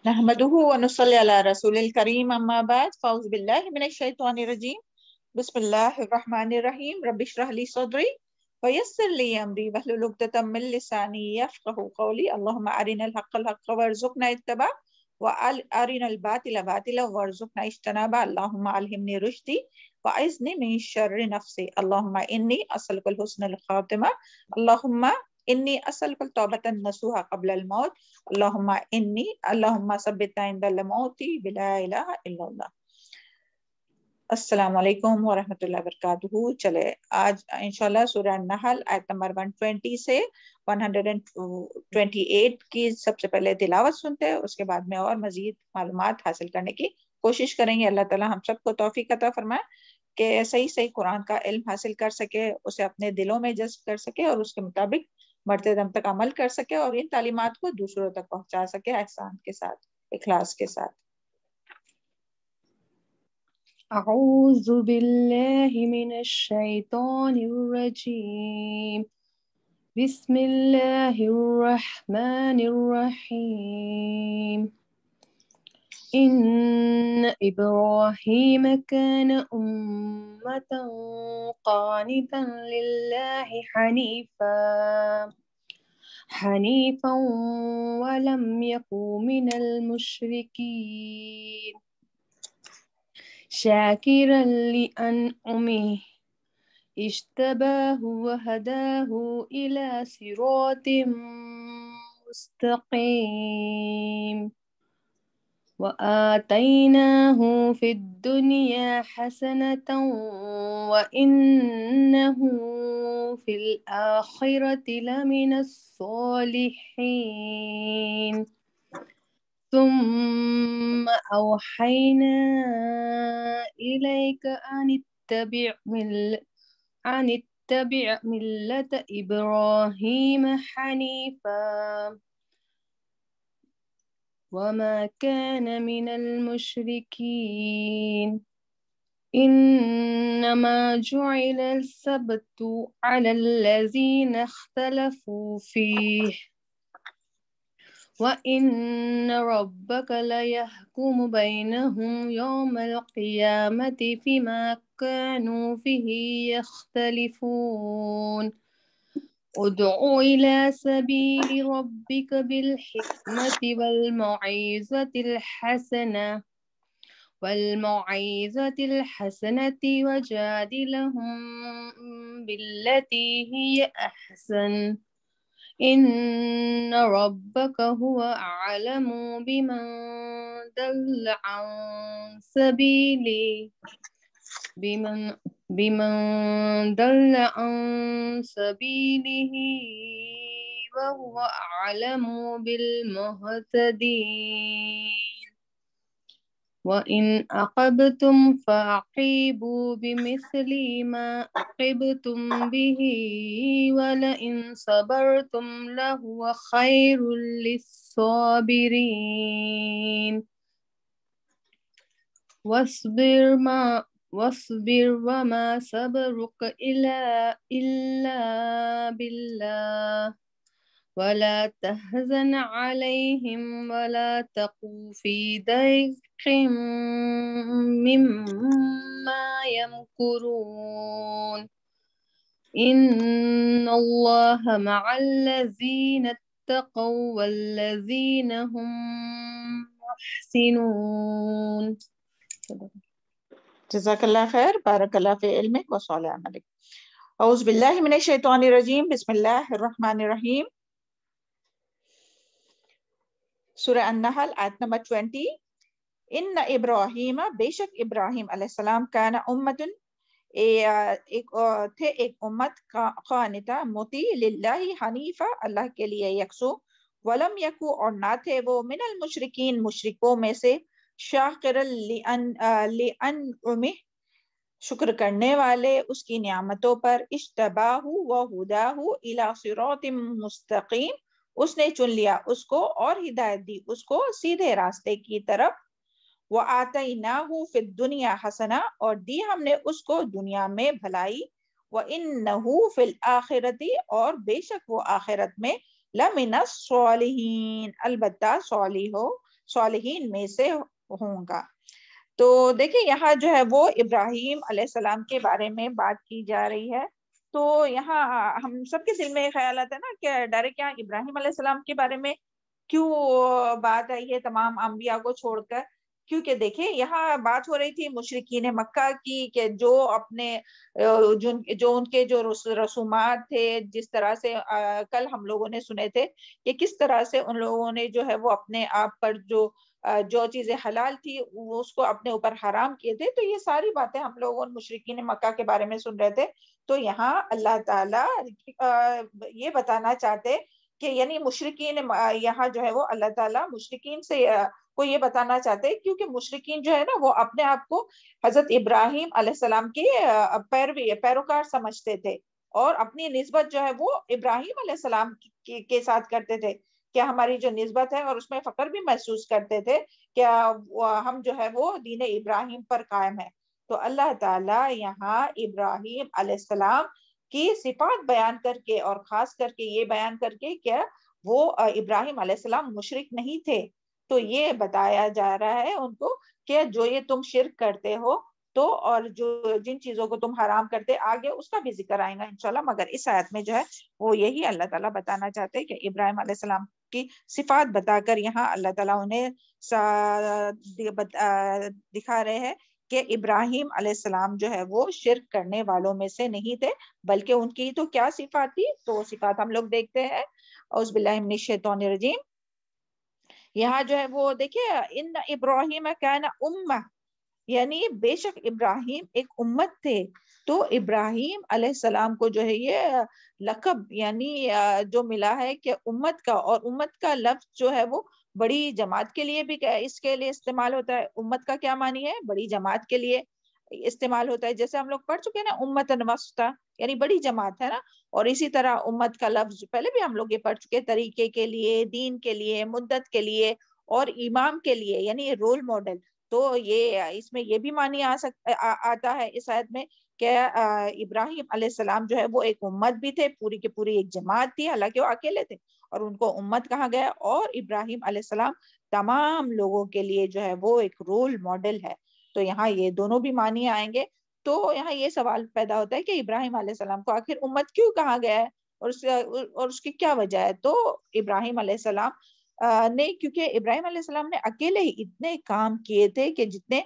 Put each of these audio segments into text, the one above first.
نحمده ونصلي على رسول الكريم اما بعد فاعوذ بالله من الشيطان الرجيم بسم الله الرحمن الرحيم رب اشرح لي صدري ويسر لي امري واحلل عقدة من لساني يفقهوا قولي اللهم ارنا الحق حقا وارزقنا اتباعه وارنا الباطل باطلا وارزقنا اجتنابه اللهم الهمني رشدي واعذني من شر نفسي اللهم اني اسالك الحسن الخاتمه اللهم انی اسألک التوبۃ النصوح قبل الموت اللہم ثبتنا عند الموت بلا الہ الا اللہ۔ السلام علیکم ورحمۃ اللہ وبرکاتہ۔ چلے آج انشاءاللہ سورہ النحل آیت نمبر 120 سے 128 کی سب سے پہلے تلاوت سنتے ہیں، اس کے بعد میں اور مزید معلومات حاصل کرنے کی کوشش کریں گے۔ اللہ تعالیٰ ہم سب کو توفیق عطا فرمائے کہ صحیح قرآن کا علم حاصل کر سکے، اسے اپنے دلوں میں جذب کر سکے اور اس کے مطابق مرتے دم تک عمل کر سکے اور ان تعلیمات کو دوسروں تک پہنچا سکے احسان کے ساتھ، اخلاص کے ساتھ۔ اعوذ باللہ من الشیطان الرجیم بسم اللہ الرحمن الرحیم ان ابراہیم کان امۃ قانتا للہ حنیفا ولم یک من المشرکین شاکرا لأنعمه اجتباه وهداه إلى صراط مستقيم وآتيناه في الدنيا حسنة وإنه في الآخرة لمن الصالحين ثم أوحينا إليك أن اتبع ملة إبراهيم حنيفا وما كان من المشركين إنما جعل السبت على الذين اختلفوا فيه وَإِنَّ رَبَّكَ لَيَحْكُمُ بَيْنَهُمْ يَوْمَ الْقِيَامَةِ فِيمَا كَانُوا فِيهِ يَخْتَلِفُونَ ادْعُ إِلَى سَبِيلِ رَبِّكَ بِالْحِكْمَةِ وَالْمَوْعِظَةِ الْحَسَنَةِ وَجَادِلْهُم بِالَّتِي هِيَ أَحْسَنُ إن ربك هو أعلم بمن ضل عن سبيله وهو أعلم بالمهتدين وإن عاقبتم فعاقبوا بمثل ما عوقبتم به ولئن صبرتم لهو خير للصابرين واصبر وما صبرك إلا بالله ولا تحزن عليهم ولا تق في ضيق مما يمكرون إن الله مع الذين اتقوا والذين هم محسنون۔ جزاک اللہ خیر، بارک اللہ فی علمک و صالح عملک۔ اعوذ باللہ من الشیطان الرجیم بسم اللہ الرحمن الرحیم۔ سورہ النحل آیت نمبر 20۔ ان ابراہیم، بے شک ابراہیم علیہ السلام، کان امت، تھے ایک امت، قانتا مطیع، للہ حنیفہ، اللہ کے لیے یکسو، ولم یکو اور نہ تھے وہ، من المشرکین مشرکوں میں سے، شاکرا لانعمہ شکر کرنے والے اس کی نعمتوں پر، اجتباہ و ہداہ الی صراط مستقیم، اس نے چن لیا اس کو اور ہدایت دی اس کو سیدھے راستے کی طرف، وَآتَيْنَاهُ فِي الدُّنْيَا حَسَنَةً اور دی ہم نے اس کو دنیا میں بھلائی، وَإِنَّهُ فِي الْآخِرَةِ اور بے شک وہ آخرت میں، لَمِنَ الصَّالِحِينَ البتہ صالحین میں سے ہوں گا۔ تو دیکھیں یہاں جو ہے وہ ابراہیم علیہ السلام کے بارے میں بات کی جا رہی ہے۔ تو یہاں ہم سب کے دل میں خیال آتا ہے نا کہ ڈائریکٹ یہاں ابراہیم علیہ السلام کے بارے میں کیوں بات آئی ہے تمام انبیاء کو چھوڑ کر؟ کیونکہ دیکھیں یہاں بات ہو رہی تھی مشرکین مکہ کی کہ جو اپنے جو ان کے جو رسومات تھے، جس طرح سے کل ہم لوگوں نے سنے تھے کہ کس طرح سے ان لوگوں نے جو ہے وہ اپنے آپ پر جو چیزیں حلال تھی وہ اس کو اپنے اوپر حرام کیے تھے۔ تو یہ ساری باتیں ہم لوگوں مشرکین مکہ کے بارے میں سن رہے تھے۔ تو یہاں اللہ تعالیٰ یہ بتانا چاہتے کہ یعنی مشرکین یہاں جو ہے وہ اللہ تعالیٰ مشرکین سے کو یہ بتانا چاہتے، کیونکہ مشرکین جو ہے نا وہ اپنے آپ کو حضرت ابراہیم علیہ السلام کی پیروکار سمجھتے تھے، اور اپنی نسبت جو ہے وہ ابراہیم علیہ السلام کے ساتھ کرتے تھے کہ ہماری جو نسبت ہے، اور اس میں فخر بھی محسوس کرتے تھے کہ ہم جو ہے وہ دین ابراہیم پر قائم ہے۔ تو اللہ تعالیٰ یہاں ابراہیم علیہ السلام کی صفات بیان کر کے، اور خاص کر کے یہ بیان کر کے کہ وہ ابراہیم علیہ السلام مشرک نہیں تھے، تو یہ بتایا جا رہا ہے ان کو کہ جو یہ تم شرک کرتے ہو تو، اور جو جن چیزوں کو تم حرام کرتے، آگے اس کا بھی ذکر آئے گا انشاءاللہ، مگر اس آیت میں جو ہے وہ یہی اللہ تعالیٰ بتانا چاہتے ہیں کہ ابراہیم علیہ السلام کی صفات بتا کر یہاں اللہ تعالیٰ انہیں دکھا رہے ہیں کہ ابراہیم علیہ السلام جو ہے وہ شرک کرنے والوں میں سے نہیں تھے، بلکہ ان کی تو کیا صفات تھی؟ تو صفات ہم لوگ دیکھتے ہیں۔ اعوذ باللہ من الشیطان الرجیم، یہاں جو ہے وہ دیکھیے ان ابراہیم کان امہ، یعنی بے شک ابراہیم ایک امت تھے۔ تو ابراہیم علیہ السلام کو جو ہے یہ لقب یعنی جو ملا ہے کہ امت کا، اور امت کا لفظ جو ہے وہ بڑی جماعت کے لیے بھی اس کے لیے استعمال ہوتا ہے۔ امت کا کیا معنی ہے؟ بڑی جماعت کے لیے استعمال ہوتا ہے، جیسے ہم لوگ پڑھ چکے ہیں نا امتن وسطی، یعنی بڑی جماعت ہے نا۔ اور اسی طرح امت کا لفظ پہلے بھی ہم لوگ یہ پڑھ چکے، طریقے کے لیے، دین کے لیے، مدت کے لیے، اور امام کے لیے یعنی رول ماڈل۔ تو یہ اس میں یہ بھی معنی آتا ہے اس آیت میں کہ ابراہیم علیہ السلام جو ہے وہ ایک امت بھی تھے، پوری کی پوری ایک جماعت تھی، حالانکہ وہ اکیلے تھے اور ان کو امت کہا گیا، اور ابراہیم علیہ السلام تمام لوگوں کے لیے جو ہے وہ ایک رول ماڈل ہے۔ تو یہاں یہ دونوں بھی معنی آئیں گے۔ تو یہاں یہ سوال پیدا ہوتا ہے کہ ابراہیم علیہ السلام کو آخر امت کیوں کہا گیا ہے، اور اس کی کیا وجہ ہے؟ تو ابراہیم علیہ السلام نے، کیونکہ ابراہیم علیہ السلام نے اکیلے ہی اتنے کام کیے تھے کہ جتنے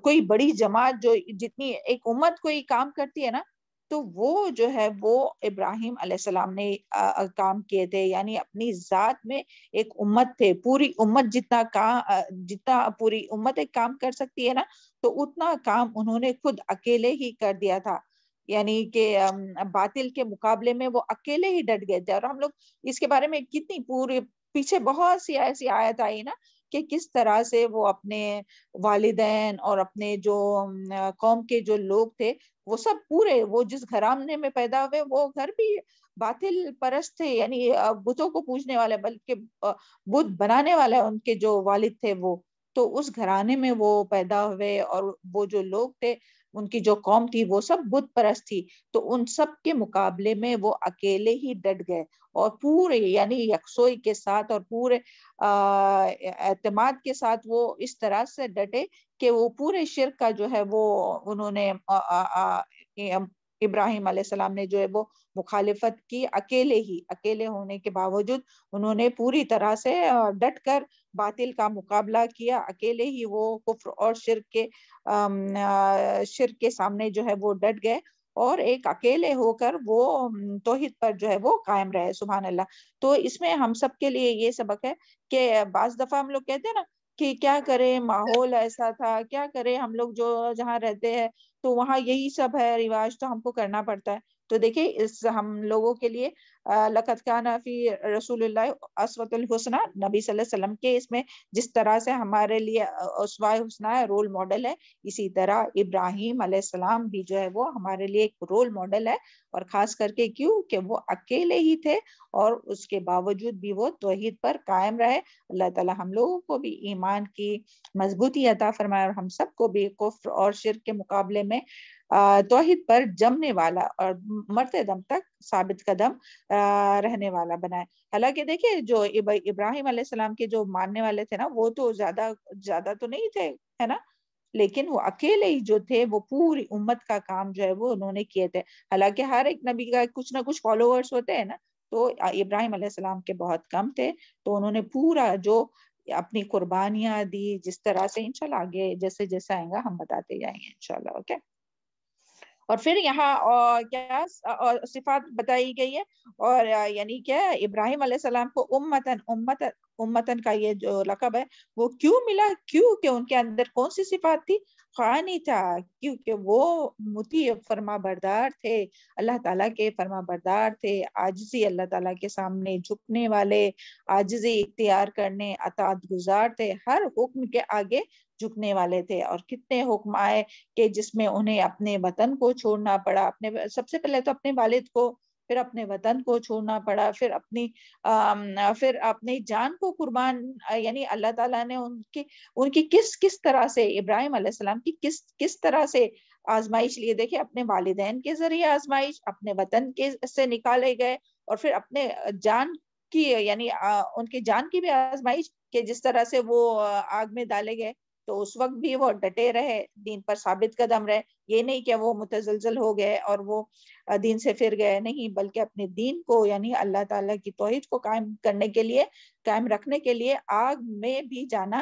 کوئی بڑی جماعت جو جتنی ایک امت کوئی کام کرتی ہے نا، تو وہ جو ہے وہ ابراہیم علیہ السلام نے کام کیے تھے، یعنی اپنی ذات میں ایک امت تھے۔ پوری امت جتنا پوری امت ایک کام کر سکتی ہے نا، تو اتنا کام انہوں نے خود اکیلے ہی کر دیا تھا، یعنی کہ باطل کے مقابلے میں وہ اکیلے ہی ڈٹ گئے تھے۔ اور ہم لوگ اس کے بارے میں کتنی پورے پیچھے بہت سی ایسی آیت آئی نا کہ کس طرح سے وہ اپنے والدین اور اپنے جو قوم کے جو لوگ تھے وہ سب پورے، وہ جس گھرانے میں پیدا ہوئے وہ گھر بھی باطل پرست تھے، یعنی بتوں کو پوجنے والے، بلکہ بت بنانے والے ان کے جو والد تھے وہ، تو اس گھرانے میں وہ پیدا ہوئے، اور وہ جو لوگ تھے ان کی جو قوم تھی وہ سب بت پرست تھی۔ تو ان سب کے مقابلے میں وہ اکیلے ہی ڈٹ گئے، اور پورے یعنی یکسوئی کے ساتھ اور پورے اعتماد کے ساتھ وہ اس طرح سے ڈٹے کہ وہ پورے شرک کا جو ہے وہ انہوں نے ابراہیم علیہ السلام نے جو ہے وہ مخالفت کی، اکیلے ہونے کے باوجود انہوں نے پوری طرح سے ڈٹ کر باطل کا مقابلہ کیا، اکیلے ہی وہ کفر اور شرک کے سامنے جو ہے وہ ڈٹ گئے، اور ایک اکیلے ہو کر وہ توحید پر جو ہے وہ قائم رہے۔ سبحان اللہ۔ تو اس میں ہم سب کے لیے یہ سبق ہے کہ بعض دفعہ ہم لوگ کہتے ہیں نا کہ کیا کرے، ماحول ایسا تھا، کیا کرے، ہم لوگ جو جہاں رہتے ہیں تو وہاں یہی سب ہے رواج، تو ہم کو کرنا پڑتا ہے۔ تو دیکھیں اس ہم لوگوں کے لیے لقد کان فی رسول اللہ اسوۃ الحسنہ، نبی صلی اللہ علیہ وسلم کے اس میں جس طرح سے ہمارے لیے اسوہ حسنہ ہے، رول ماڈل ہے، اسی طرح ابراہیم علیہ السلام بھی جو ہے وہ ہمارے لیے ایک رول ماڈل ہے، اور خاص کر کے کیوں کہ وہ اکیلے ہی تھے اور اس کے باوجود بھی وہ توحید پر قائم رہے۔ اللہ تعالی ہم لوگوں کو بھی ایمان کی مضبوطی عطا فرمائے، اور ہم سب کو بھی کفر اور شرک کے مقابلے میں توحید پر جمنے والا اور مرتے دم تک ثابت قدم رہنے والا بنائے. حالانکہ دیکھیں جو ابراہیم علیہ السلام کے جو ماننے والے تھے نا وہ تو زیادہ تو نہیں تھے ہے نا, لیکن وہ اکیلے ہی جو تھے وہ پوری امت کا کام جو ہے وہ انہوں نے کیے تھے. حالانکہ ہر ایک نبی کا کچھ نہ کچھ فالوورز ہوتے ہیں نا, تو ابراہیم علیہ السلام کے بہت کم تھے, تو انہوں نے پورا جو اپنی قربانیاں دی جس طرح سے. انشاءاللہ آگے جیسے جیسا آئے گا ہم بتاتے جائیں گے انشاءاللہ. اوکے, اور پھر یہاں کیا صفات بتائی گئی ہے, اور یعنی کیا ابراہیم علیہ السلام کو امتن کا یہ جو لقب ہے وہ کیوں ملا, کیوں کہ ان کے اندر کون سی صفات تھی؟ خانی تھا, کیونکہ وہ مطیع فرما بردار تھے, اللہ تعالیٰ کے فرما بردار تھے, عاجزی اللہ تعالیٰ کے سامنے جھکنے والے, عاجزی اختیار کرنے اطاعت گزار تھے, ہر حکم کے آگے جھکنے والے تھے. اور کتنے حکم آئے کہ جس میں انہیں اپنے وطن کو چھوڑنا پڑا, اپنے سب سے پہلے تو اپنے والد کو, پھر اپنے وطن کو چھوڑنا پڑا, پھر اپنی جان کو قربان, یعنی اللہ تعالیٰ نے ان کی کس طرح سے, ابراہیم علیہ السلام کی کس طرح سے آزمائش لیے. دیکھیں اپنے والدین کے ذریعے آزمائش, اپنے وطن کے سے نکالے گئے, اور پھر اپنے جان کی یعنی ان کی جان کی بھی آزمائش کہ جس طرح سے وہ آگ میں ڈالے گئے, تو اس وقت بھی وہ ڈٹے رہے, دین پر ثابت قدم رہے. یہ نہیں کہ وہ متزلزل ہو گئے اور وہ دین سے پھر گئے, نہیں, بلکہ اپنے دین کو یعنی اللہ تعالیٰ کی توحید کو قائم رکھنے کے لیے آگ میں بھی جانا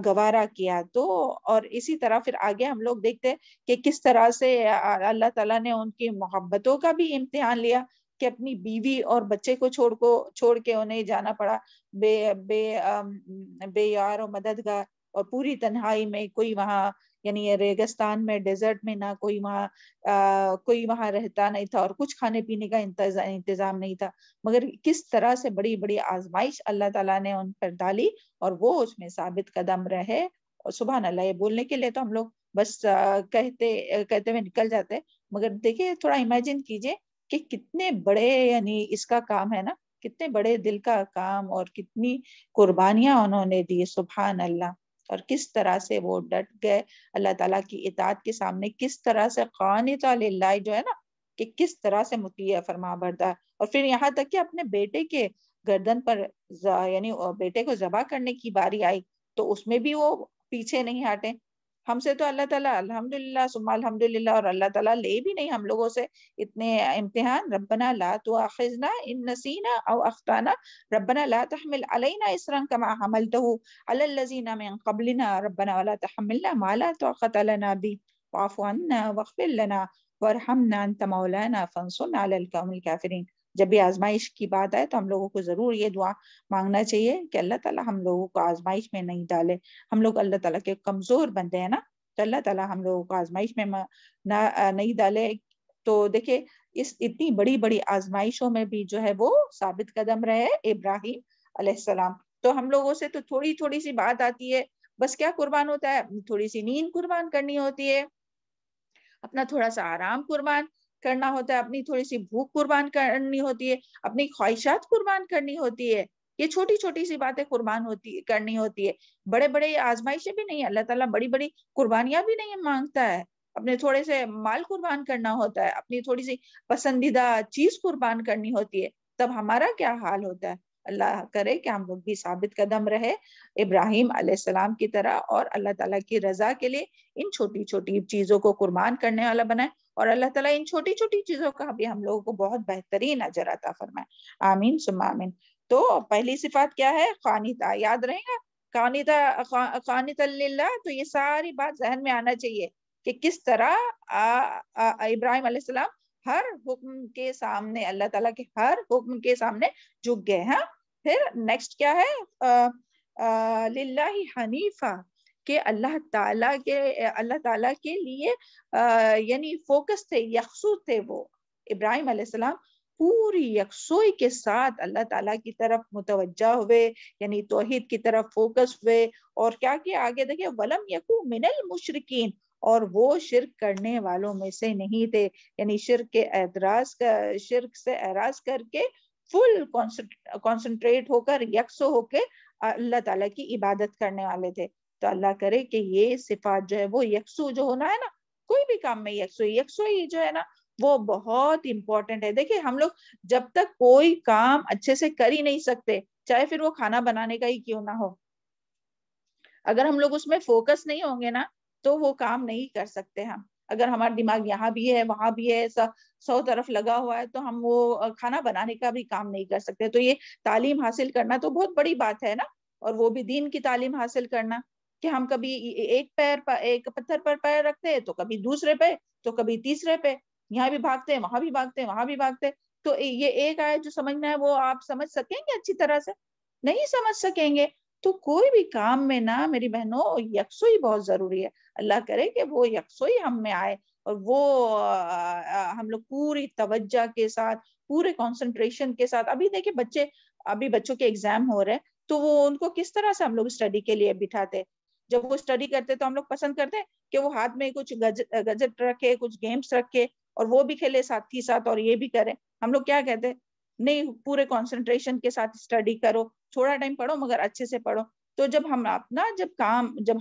گوارا کیا. تو اور اسی طرح پھر آگے ہم لوگ دیکھتے کہ کس طرح سے اللہ تعالیٰ نے ان کی محبتوں کا بھی امتحان لیا کہ اپنی بیوی اور بچے کو چھوڑ کے انہیں جانا پڑا بے یار و مددگار, اور پوری تنہائی میں, کوئی وہاں یعنی ریگستان میں, ڈیزرٹ میں نہ کوئی وہاں رہتا نہیں تھا, اور کچھ کھانے پینے کا انتظام نہیں تھا, مگر کس طرح سے بڑی بڑی آزمائش اللہ تعالیٰ نے ان پر ڈالی اور وہ اس میں ثابت قدم رہے. اور سبحان اللہ, یہ بولنے کے لیے تو ہم لوگ بس کہتے ہوئے نکل جاتے, مگر دیکھیں تھوڑا امیجن کیجئے کہ کتنے بڑے یعنی اس کا کام ہے نا, کتنے بڑے دل کا کام, اور کتنی قربانیاں انہوں نے دی. سبحان اللہ. اور کس طرح سے وہ ڈٹ گئے اللہ تعالیٰ کی اطاعت کے سامنے, کس طرح سے قانت للہ جو ہے نا, کہ کس طرح سے مطیع فرما بردار. اور پھر یہاں تک کہ اپنے بیٹے کے گردن پر یعنی بیٹے کو ذبح کرنے کی باری آئی تو اس میں بھی وہ پیچھے نہیں ہٹے. ہم سے تو اللہ تعالیٰ الحمدللہ ثم الحمدللہ, اور اللہ تعالیٰ لے بھی نہیں ہم لوگوں سے اتنے امتحان. ربنا لا تؤاخذنا ان نسینا او اخطانا, ربنا لا تحمل علینا اسرا کما حملته علی الذین من قبلنا, ربنا ولا تحملنا ما لا طاقة لنا به واعف عنا واغفر لنا وارحمنا انت مولانا فانصرنا علی القوم الکافرین. جب بھی آزمائش کی بات آئے تو ہم لوگوں کو ضرور یہ دعا مانگنا چاہیے کہ اللہ تعالیٰ ہم لوگوں کو آزمائش میں نہیں ڈالے. ہم لوگ اللہ تعالیٰ کے کمزور بندے ہیں نا, تو اللہ تعالیٰ ہم لوگوں کو آزمائش میں نہیں ڈالے. تو دیکھیں اس اتنی بڑی بڑی آزمائشوں میں بھی جو ہے وہ ثابت قدم رہے ابراہیم علیہ السلام. تو ہم لوگوں سے تو تھوڑی سی بات آتی ہے, بس کیا قربان ہوتا ہے, تھوڑی سی نیند قربان کرنی ہوتی ہے, اپنا تھوڑا سا آرام قربان کرنا ہوتا ہے, اپنی تھوڑی سی بھوک قربان کرنی ہوتی ہے, اپنی خواہشات قربان کرنی ہوتی ہے. یہ چھوٹی سی باتیں قربان کرنی ہوتی ہے. بڑے بڑے آزمائشیں بھی نہیں, اللہ تعالیٰ بڑی بڑی قربانیاں بھی نہیں مانگتا ہے. اپنے تھوڑے سے مال قربان کرنا ہوتا ہے, اپنی تھوڑی سی پسندیدہ چیز قربان کرنی ہوتی ہے. تب ہمارا کیا حال ہوتا ہے. اللہ کرے کہ ہم لوگ بھی ثابت قدم رہے ابراہیم علیہ السلام کی طرح, اور اللہ تعالیٰ کی رضا کے لیے ان چھوٹی چیزوں کو قربان کرنے والا بنائے, اور اللہ تعالیٰ ان چھوٹی چیزوں کا بھی ہم لوگوں کو بہت بہترین اجر عطا فرمائے. آمین ثم آمین. تو پہلی صفات کیا ہے؟ قانتا. یاد رہے گا قانتا للہ. تو یہ ساری بات ذہن میں آنا چاہیے کہ کس طرح ابراہیم علیہ السلام ہر حکم کے سامنے, اللہ تعالیٰ کے ہر حکم کے سامنے جھک گئے. ہاں, پھر نیکسٹ کیا ہے؟ للہ حنیفہ, کہ اللہ تعالیٰ کے لیے یعنی فوکس تھے, یکسو تھے. وہ ابراہیم علیہ السلام پوری یکسوئی کے ساتھ اللہ تعالیٰ کی طرف متوجہ ہوئے, یعنی توحید کی طرف فوکس ہوئے. اور کیا کیا آگے دیکھیں, ولم یکو من المشرکین, اور وہ شرک کرنے والوں میں سے نہیں تھے, یعنی شرک سے اعراض کر کے فل کانسنٹریٹ ہو کر, یکسو ہو کے اللہ تعالیٰ کی عبادت کرنے والے تھے. تو اللہ کرے کہ یہ صفات جو ہے وہ یکسو جو ہونا ہے نا, کوئی بھی کام میں یکسوئی جو ہے نا وہ بہت امپورٹنٹ ہے. دیکھیں ہم لوگ جب تک کوئی کام اچھے سے کر ہی نہیں سکتے, چاہے پھر وہ کھانا بنانے کا ہی کیوں نہ ہو, اگر ہم لوگ اس میں فوکس نہیں ہوں گے نا تو وہ کام نہیں کر سکتے ہم. اگر ہمارا دماغ یہاں بھی ہے وہاں بھی ہے, 100 طرف لگا ہوا ہے, تو ہم وہ کھانا بنانے کا بھی کام نہیں کر سکتے. تو یہ تعلیم حاصل کرنا تو بہت بڑی بات ہے نا, اور وہ بھی دین کی تعلیم حاصل کرنا, کہ ہم کبھی ایک پتھر پر پیر رکھتے تو کبھی دوسرے پہ تو کبھی تیسرے پہ, یہاں بھی بھاگتے وہاں بھی بھاگتے وہاں بھی بھاگتے. تو یہ ایک آیت جو سمجھنا ہے وہ آپ سمجھ سکیں گے اچھی طرح سے؟ نہیں سمجھ سکیں گے. تو کوئی بھی کام میں نا میری بہنوں یکسوئی بہت ضروری ہے. اللہ کرے کہ وہ یکسوئی ہم میں آئے, اور وہ ہم لوگ پوری توجہ کے ساتھ, پورے کنسنٹریشن کے ساتھ. ابھی دیکھیں ابھی بچوں کے ایگزام ہو رہے ہیں, تو وہ ان کو کس طرح سے ہم لوگ اسٹڈی کے لیے بٹھاتے. جب وہ اسٹڈی کرتے تو ہم لوگ پسند کرتے ہیں کہ وہ ہاتھ میں کچھ گجٹ رکھے, کچھ گیمس رکھے, اور وہ بھی کھیلے ساتھ ہی ساتھ اور یہ بھی کرے. ہم لوگ کیا کہتے ہیں, نہیں پورے کنسنٹریشن کے ساتھ اسٹڈی کرو, تھوڑا ٹائم پڑھو مگر اچھے سے پڑھو. تو جب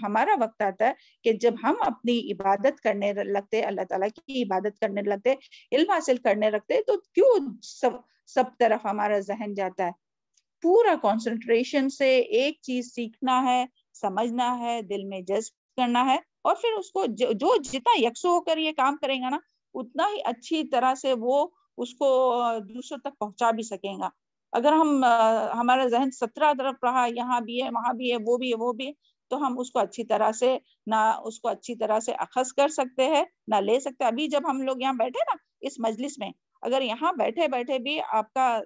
ہمارا وقت آتا ہے کہ جب ہم اپنی عبادت کرنے لگتے, اللہ تعالیٰ کی عبادت کرنے لگتے, علم حاصل کرنے لگتے, تو کیوں سب طرف ہمارا ذہن جاتا ہے. پورا کنسنٹریشن سے ایک چیز سیکھنا ہے, سمجھنا ہے, دل میں جذب کرنا ہے, اور پھر اس کو جو جتنا یکسو ہو کر یہ کام کرے گا نا اتنا ہی اچھی طرح سے وہ اس کو دوسروں تک پہنچا بھی سکیں گا. اگر ہمارا ذہن 17 طرف رہا, یہاں بھی ہے وہاں بھی ہے وہ بھی ہے وہ بھی, تو ہم اس کو اچھی طرح سے اخذ کر سکتے ہیں نہ لے سکتے. ابھی جب ہم لوگ یہاں بیٹھے نا اس مجلس میں, اگر یہاں بیٹھے بیٹھے بھی آپ کا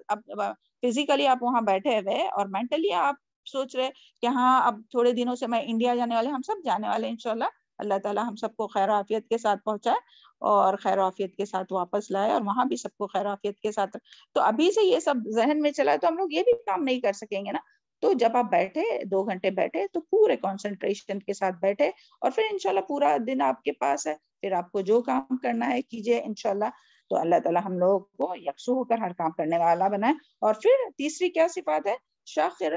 فزیکلی آپ وہاں بیٹھے ہوئے اور مینٹلی آپ سوچ رہے کہ ہاں اب تھوڑے دنوں سے میں انڈیا جانے والے, ہم سب جانے والے انشاءاللہ, اللہ تعالیٰ ہم سب کو خیر و عافیت کے ساتھ پہنچائے اور خیر و عافیت کے ساتھ واپس لائے, اور وہاں بھی سب کو خیر و عافیت کے ساتھ. تو ابھی سے یہ سب ذہن میں چلا تو ہم لوگ یہ بھی کام نہیں کر سکیں گے نا. تو جب آپ بیٹھے 2 گھنٹے بیٹھے تو پورے کنسنٹریشن کے ساتھ بیٹھے, اور پھر انشاءاللہ پورا دن آپ کے پاس ہے, پھر آپ کو جو کام کرنا ہے کیجئے انشاءاللہ. تو اللہ تعالیٰ ہم لوگوں کو یکسو ہو کر ہر کام کرنے والا بنائے. اور پھر تیسری کیا صفات ہے, شاکر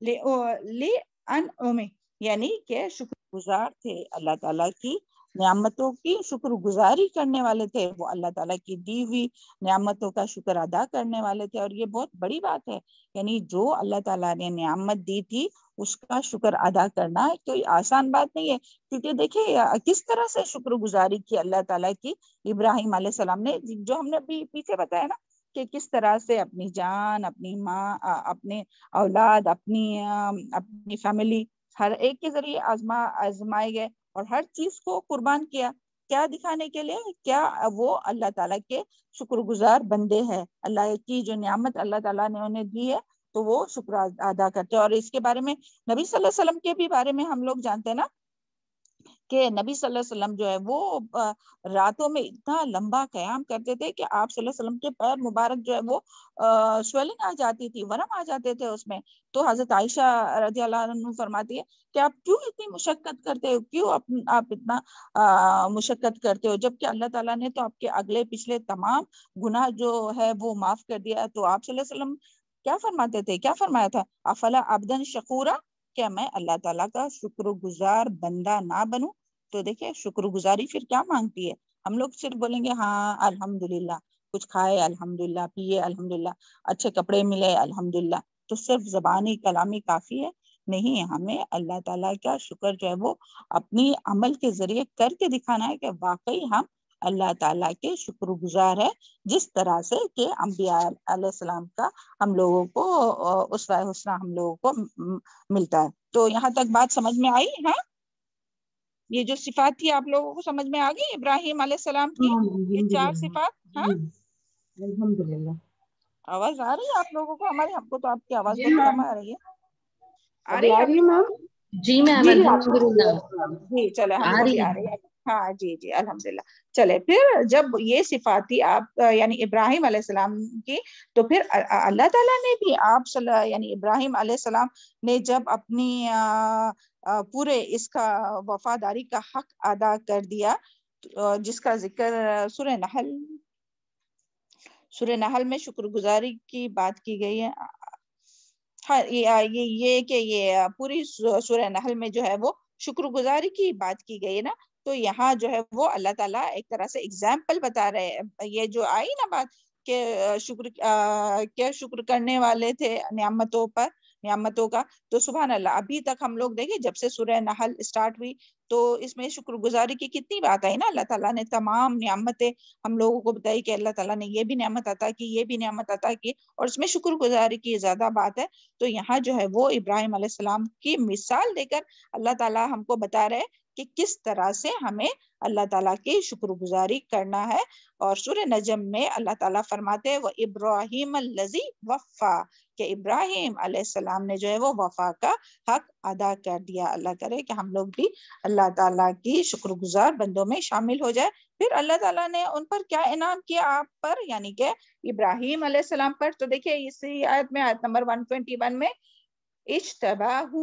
لِأَنْعُمِهِ, یعنی کہ شکر گزار تھے اللہ تعالیٰ کی نعمتوں کی, شکر گزاری کرنے والے تھے, وہ اللہ تعالیٰ کی دی ہوئی نعمتوں کا شکر ادا کرنے والے تھے. اور یہ بہت بڑی بات ہے, یعنی جو اللہ تعالیٰ نے نعمت دی تھی اس کا شکر ادا کرنا کوئی آسان بات نہیں ہے. کیونکہ دیکھیں کس طرح سے شکر گزاری کی اللہ تعالیٰ کی ابراہیم علیہ السلام نے, جو ہم نے ابھی پیچھے بتایا نا کہ کس طرح سے اپنی جان, اپنی ماں, اپنے اولاد, اپنی فیملی, ہر ایک کے ذریعے آزمائے گئے اور ہر چیز کو قربان کیا. کیا دکھانے کے لیے, کیا وہ اللہ تعالیٰ کے شکر گزار بندے ہیں. اللہ کی جو نعمت اللہ تعالیٰ نے انہیں دی ہے تو وہ شکر ادا کرتے ہیں. اور اس کے بارے میں نبی صلی اللہ علیہ وسلم کے بھی بارے میں ہم لوگ جانتے ہیں نا کہ نبی صلی اللہ علیہ وسلم جو ہے وہ راتوں میں اتنا لمبا قیام کرتے تھے کہ آپ صلی اللہ علیہ وسلم کے پیر مبارک جو ہے وہ سویلنگ آ جاتی تھی, ورم آ جاتے تھے اس میں. تو حضرت عائشہ رضی اللہ عنہ فرماتی ہے کہ آپ کیوں اتنی مشقت کرتے ہو, کیوں آپ اتنا مشقت کرتے ہو, جبکہ اللہ تعالیٰ نے تو آپ کے اگلے پچھلے تمام گناہ جو ہے وہ معاف کر دیا. تو آپ صلی اللہ علیہ وسلم کیا فرماتے تھے, کیا فرمایا تھا, افلا عبدن شکورا, کیا میں اللہ تعالیٰ کا شکر گزار بندہ نہ بنوں. تو دیکھیں شکر گزاری پھر کیا مانگتی ہے. ہم لوگ صرف بولیں گے ہاں الحمدللہ, کچھ کھائے الحمدللہ, پیے الحمدللہ, اچھے کپڑے ملے الحمدللہ, تو صرف زبانی کلامی کافی ہے نہیں. ہمیں اللہ تعالیٰ کا شکر جو ہے وہ اپنی عمل کے ذریعے کر کے دکھانا ہے کہ واقعی ہم اللہ تعالیٰ کے شکر گزار ہے, جس طرح سے کہ انبیاء علیہ السلام کا ہم لوگوں کو اسوہ حسنہ ہم لوگوں کو ملتا ہے. تو یہاں تک بات سمجھ میں آئی؟ ہاں, یہ جو صفات تھی آپ لوگوں کو سمجھ میں آ گئی ابراہیم علیہ السلام کی, یہ 4 صفات. ہاں الحمدللہ. آواز آ رہی ہے آپ لوگوں کو ہماری؟ ہم کو تو آپ کی آواز بہت کم آ رہی ہے. آ رہی ہے آپ میم؟ جی میم الحمدللہ جی چلے, ہم آ کو بھی رہی آ ہے. رہی ہے. ہاں جی الحمدللہ. چلے پھر جب یہ صفات تھی آپ یعنی ابراہیم علیہ السلام کی, تو پھر اللہ تعالیٰ نے بھی آپ یعنی ابراہیم علیہ السلام نے جب اپنی پورے اس کا وفاداری کا حق ادا کر دیا, جس کا ذکر سورہ نحل میں شکر گزاری کی بات کی گئی ہے. ہاں یہ کہ یہ پوری سورہ نحل میں جو ہے وہ شکر گزاری کی بات کی گئی ہے نا. تو یہاں جو ہے وہ اللہ تعالیٰ ایک طرح سے اگزامپل بتا رہے ہیں. یہ جو آئی نا بات کہ شکر کرنے والے تھے نعمتوں کا، تو سبحان اللہ ابھی تک ہم لوگ دیکھیں جب سے سورہ نحل اسٹارٹ ہوئی تو اس میں شکر گزاری کی کتنی بات آئی نا. اللہ تعالیٰ نے تمام نعمتیں ہم لوگوں کو بتائی کہ اللہ تعالیٰ نے یہ بھی نعمت عطا کی، یہ بھی نعمت عطا کی، اور اس میں شکر گزاری کی زیادہ بات ہے. تو یہاں جو ہے وہ ابراہیم علیہ السلام کی مثال دے کر اللہ تعالیٰ ہم کو بتا رہے کہ کس طرح سے ہمیں اللہ تعالیٰ کی شکر گزاری کرنا ہے. اور سورہ نجم میں اللہ تعالیٰ فرماتے ہیں وَإِبْرَاهِيمَ الَّذِي وَفَّى، کہ ابراہیم علیہ السلام نے جو ہے وہ وفا کا حق ادا کر دیا. اللہ کرے کہ ہم لوگ بھی اللہ تعالیٰ کی شکر گزار بندوں میں شامل ہو جائے. پھر اللہ تعالیٰ نے ان پر کیا انعام کیا آپ پر، یعنی کہ ابراہیم علیہ السلام پر. تو دیکھیں اسی آیت میں، آیت نمبر 121 میں، اجتباہ،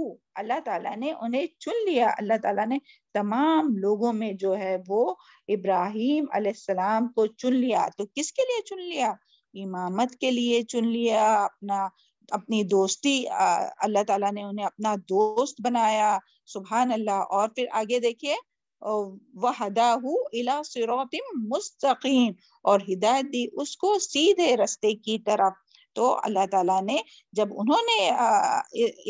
اللہ تعالیٰ نے انہیں چن لیا. اللہ تعالیٰ نے تمام لوگوں میں جو ہے وہ ابراہیم علیہ السلام کو چن لیا. تو کس کے لیے چن لیا؟ امامت کے لیے چن لیا، اپنی دوستی، اللہ تعالیٰ نے انہیں اپنا دوست بنایا. سبحان اللہ. اور پھر آگے دیکھیے وَهَدَاهُ إِلَى صِرَاطٍ مُسْتَقِيمٍ، اور ہدایت دی اس کو سیدھے رستے کی طرف. تو اللہ تعالیٰ نے جب انہوں نے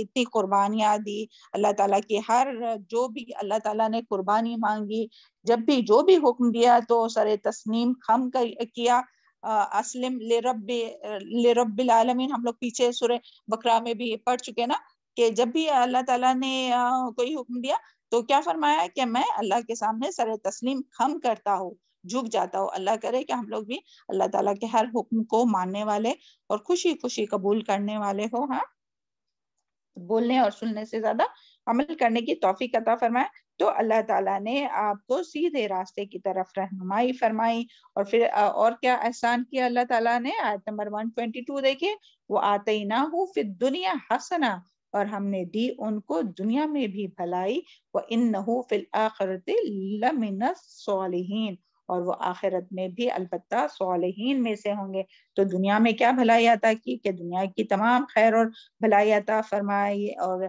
اتنی قربانیاں دی، اللہ تعالیٰ کی ہر جو بھی اللہ تعالیٰ نے قربانی مانگی، جب بھی جو بھی حکم دیا تو سر تسلیم خم کیا. اسلم لرب العالمین، ہم لوگ پیچھے سورہ بقرہ میں بھی پڑھ چکے نا کہ جب بھی اللہ تعالیٰ نے کوئی حکم دیا تو کیا فرمایا کہ میں اللہ کے سامنے سر تسلیم خم کرتا ہوں، جھک جاتا ہوں. اللہ کرے کہ ہم لوگ بھی اللہ تعالیٰ کے ہر حکم کو ماننے والے اور خوشی خوشی قبول کرنے والے ہو. ہاں، بولنے اور سننے سے زیادہ عمل کرنے کی توفیق عطا فرمائے. تو اللہ تعالیٰ نے آپ کو سیدھے راستے کی طرف رہنمائی فرمائی. اور پھر اور کیا احسان کیا اللہ تعالیٰ نے؟ آیت نمبر 122 دیکھیے وَآتَيْنَاهُ فِي الدُّنْيَا حَسَنَةً، اور ہم نے دی ان کو دنیا میں بھی بھلائی. وَإِنَّهُ فِي الْآخِرَةِ لَمِنَ الصَّالِحِينَ، اور وہ آخرت میں بھی البتہ صالحین میں سے ہوں گے. تو دنیا میں کیا بھلائی عطا کی کہ دنیا کی تمام خیر اور بھلائی عطا فرمائی. اور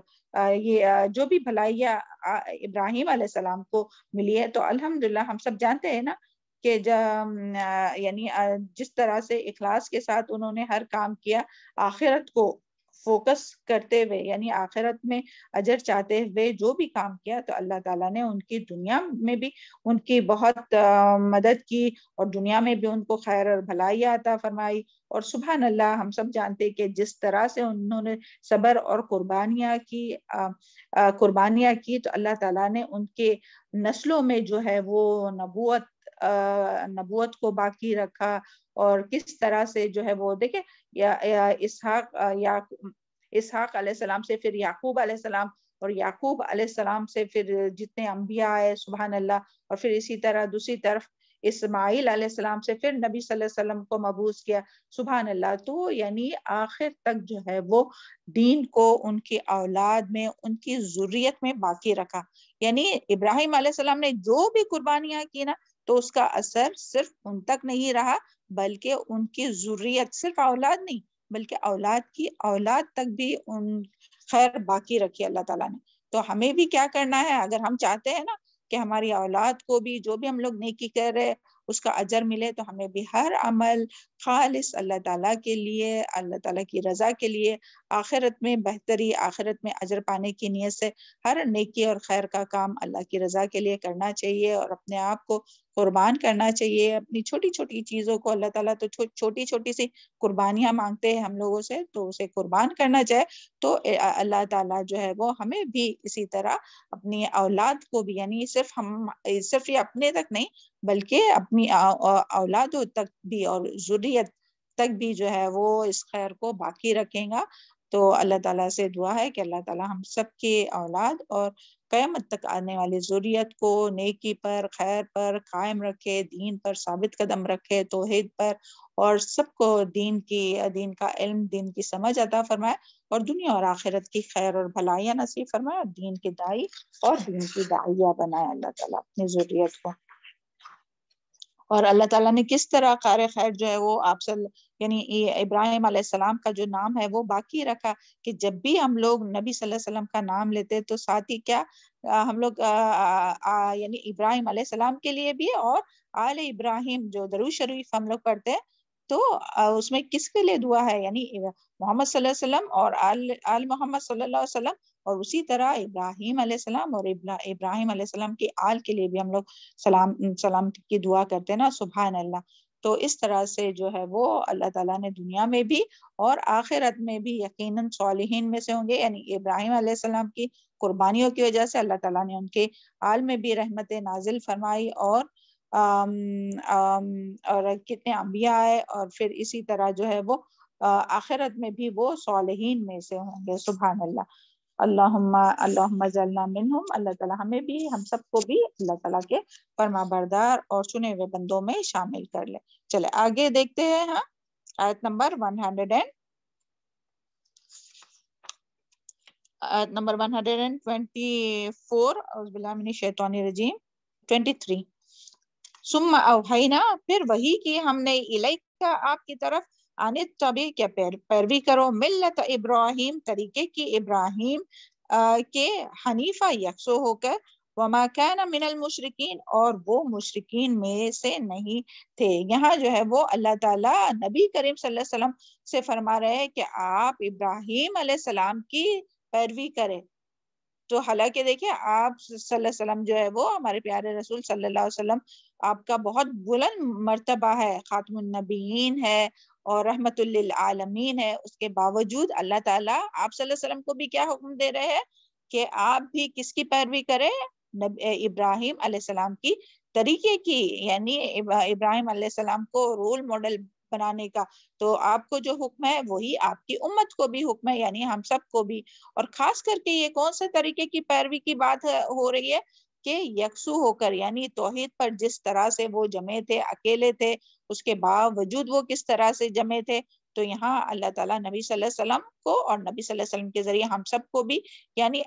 یہ جو بھی بھلائیاں ابراہیم علیہ السلام کو ملی ہے تو الحمدللہ ہم سب جانتے ہیں نا کہ یعنی جس طرح سے اخلاص کے ساتھ انہوں نے ہر کام کیا، آخرت کو فوکس کرتے ہوئے، یعنی آخرت میں اجر چاہتے ہوئے جو بھی کام کیا، تو اللہ تعالیٰ نے ان کی دنیا میں بھی ان کی بہت مدد کی اور دنیا میں بھی ان کو خیر اور بھلائی عطا فرمائی. اور سبحان اللہ ہم سب جانتے کہ جس طرح سے انہوں نے صبر اور قربانیاں کی تو اللہ تعالیٰ نے ان کے نسلوں میں جو ہے وہ نبوت کو باقی رکھا. اور کس طرح سے جو ہے وہ دیکھیں اسحاق علیہ السلام سے پھر یعقوب علیہ السلام، اور یعقوب علیہ السلام سے پھر جتنے انبیاء آئے سبحان اللہ، اور پھر اسی طرح دوسری طرف اسماعیل علیہ السلام سے پھر نبی صلی اللہ علیہ وسلم کو مبعوث کیا سبحان اللہ. تو یعنی آخر تک جو ہے وہ دین کو ان کی اولاد میں، ان کی ذریت میں باقی رکھا. یعنی ابراہیم علیہ السلام نے جو بھی قربانیاں کی نا تو اس کا اثر صرف ان تک نہیں رہا بلکہ ان کی ذریت، صرف اولاد نہیں بلکہ اولاد کی اولاد تک بھی ان خیر باقی رکھی اللہ تعالیٰ نے. تو ہمیں بھی کیا کرنا ہے، اگر ہم چاہتے ہیں نا کہ ہماری اولاد کو بھی جو بھی ہم لوگ نیکی کر رہے اس کا اجر ملے، تو ہمیں بھی ہر عمل خالص اللہ تعالیٰ کے لیے، اللہ تعالیٰ کی رضا کے لیے، آخرت میں بہتری، آخرت میں اجر پانے کی نیت سے ہر نیکی اور خیر کا کام اللہ کی رضا کے لیے کرنا چاہیے اور اپنے آپ کو قربان کرنا چاہیے. اپنی چھوٹی چھوٹی چیزوں کو، اللہ تعالیٰ تو چھوٹی چھوٹی سی قربانیاں مانگتے ہیں ہم لوگوں سے، تو اسے قربان کرنا چاہے تو اللہ تعالیٰ جو ہے وہ ہمیں بھی اسی طرح اپنی اولاد کو بھی، یعنی صرف یہ اپنے تک نہیں بلکہ اپنی اولادوں تک بھی اور ذریت تک بھی جو ہے وہ اس خیر کو باقی رکھیں گا. تو اللہ تعالیٰ سے دعا ہے کہ اللہ تعالیٰ ہم سب کے اولاد اور قیامت تک آنے والی ذریت کو نیکی پر، خیر پر قائم رکھے، دین پر ثابت قدم رکھے، توحید پر، اور سب کو دین کا علم، دین کی سمجھ عطا فرمائے اور دنیا اور آخرت کی خیر اور بھلائیاں نصیب فرمائے اور دین کے دائی اور دین کی داعیہ بنائے اللہ تعالیٰ اپنی ذریت کو. اور اللہ تعالیٰ نے کس طرح قار خیر جو ہے وہ آپ یعنی ابراہیم علیہ السلام کا جو نام ہے وہ باقی رکھا، کہ جب بھی ہم لوگ نبی صلی اللہ علیہ وسلم کا نام لیتے تو ساتھ ہی کیا ہم لوگ یعنی ابراہیم علیہ السلام کے لیے بھی اور آل ابراہیم جو درود شریف ہم لوگ پڑھتے ہیں تو اس میں کس کے لیے دعا ہے، یعنی محمد صلی اللہ علیہ وسلم اور آل محمد صلی اللہ علیہ وسلم، اور اسی طرح ابراہیم علیہ السلام اور ابراہیم علیہ السلام کی آل کے لیے بھی ہم لوگ سلام کی دعا کرتے ہیں نا، سبحان اللہ۔ تو اس طرح سے جو ہے وہ اللہ تعالیٰ نے دنیا میں بھی اور آخرت میں بھی یقیناً صالحین میں سے ہوں گے، یعنی ابراہیم علیہ السلام کی قربانیوں کی وجہ سے اللہ تعالیٰ نے ان کے آل میں بھی رحمت نازل فرمائی، اور کتنے انبیاء آئے، اور پھر اسی طرح جو ہے وہ آخرت میں بھی وہ صالحین میں سے ہوں گے، سبحان اللہ۔ اللہم اجعلنا منہم، اللہ تعالیٰ ہمیں بھی ہم سب کو بھی اللہ تعالیٰ کے فرما بردار اور چنے ہوئے بندوں میں شامل کر لے۔ چلے آگے دیکھتے ہیں، ہاں آیت نمبر 124، اعوذ باللہ من الشیطان الرجیم 23۔ ثم اوحینا، پھر وحی کی ہم نے الیکا آپ کی طرف، انتبع کیا پیروی کرو، ملت ابراہیم طریقے کی ابراہیم کے، حنیفہ یکسو ہو کر، وما کان من المشرکین، اور وہ مشرکین میں سے نہیں تھے۔ یہاں جو ہے وہ اللہ تعالیٰ نبی کریم صلی اللہ علیہ وسلم سے فرما رہے ہیں کہ آپ ابراہیم علیہ السلام کی پیروی کریں۔ تو حالانکہ دیکھیں آپ صلی اللہ علیہ وسلم جو ہے وہ ہمارے پیارے رسول صلی اللہ علیہ وسلم آپ کا بہت بلند مرتبہ ہے، خاتم النبیین ہے اور رحمت للعالمین ہے، اس کے باوجود اللہ تعالیٰ آپ صلی اللہ علیہ وسلم کو بھی کیا حکم دے رہے ہیں کہ آپ بھی کس کی پیروی کریں، ابراہیم علیہ السلام کی طریقے کی، یعنی ابراہیم علیہ السلام کو رول ماڈل بنانے کا۔ تو آپ کو جو حکم ہے وہی آپ کی امت کو بھی حکم ہے، یعنی ہم سب کو بھی۔ اور خاص کر کے یہ کون سے طریقے کی پیروی کی بات ہو رہی ہے کہ یکسو ہو کر، یعنی توحید پر جس طرح سے وہ جمے تھے، اکیلے تھے، اس کے باوجود وہ کس طرح سے جمے تھے۔ تو یہاں اللہ تعالیٰ نبی صلی اللہ علیہ وسلم کو اور نبی صلی اللہ علیہ وسلم کے ذریعے ہم سب کو بھی، یعنی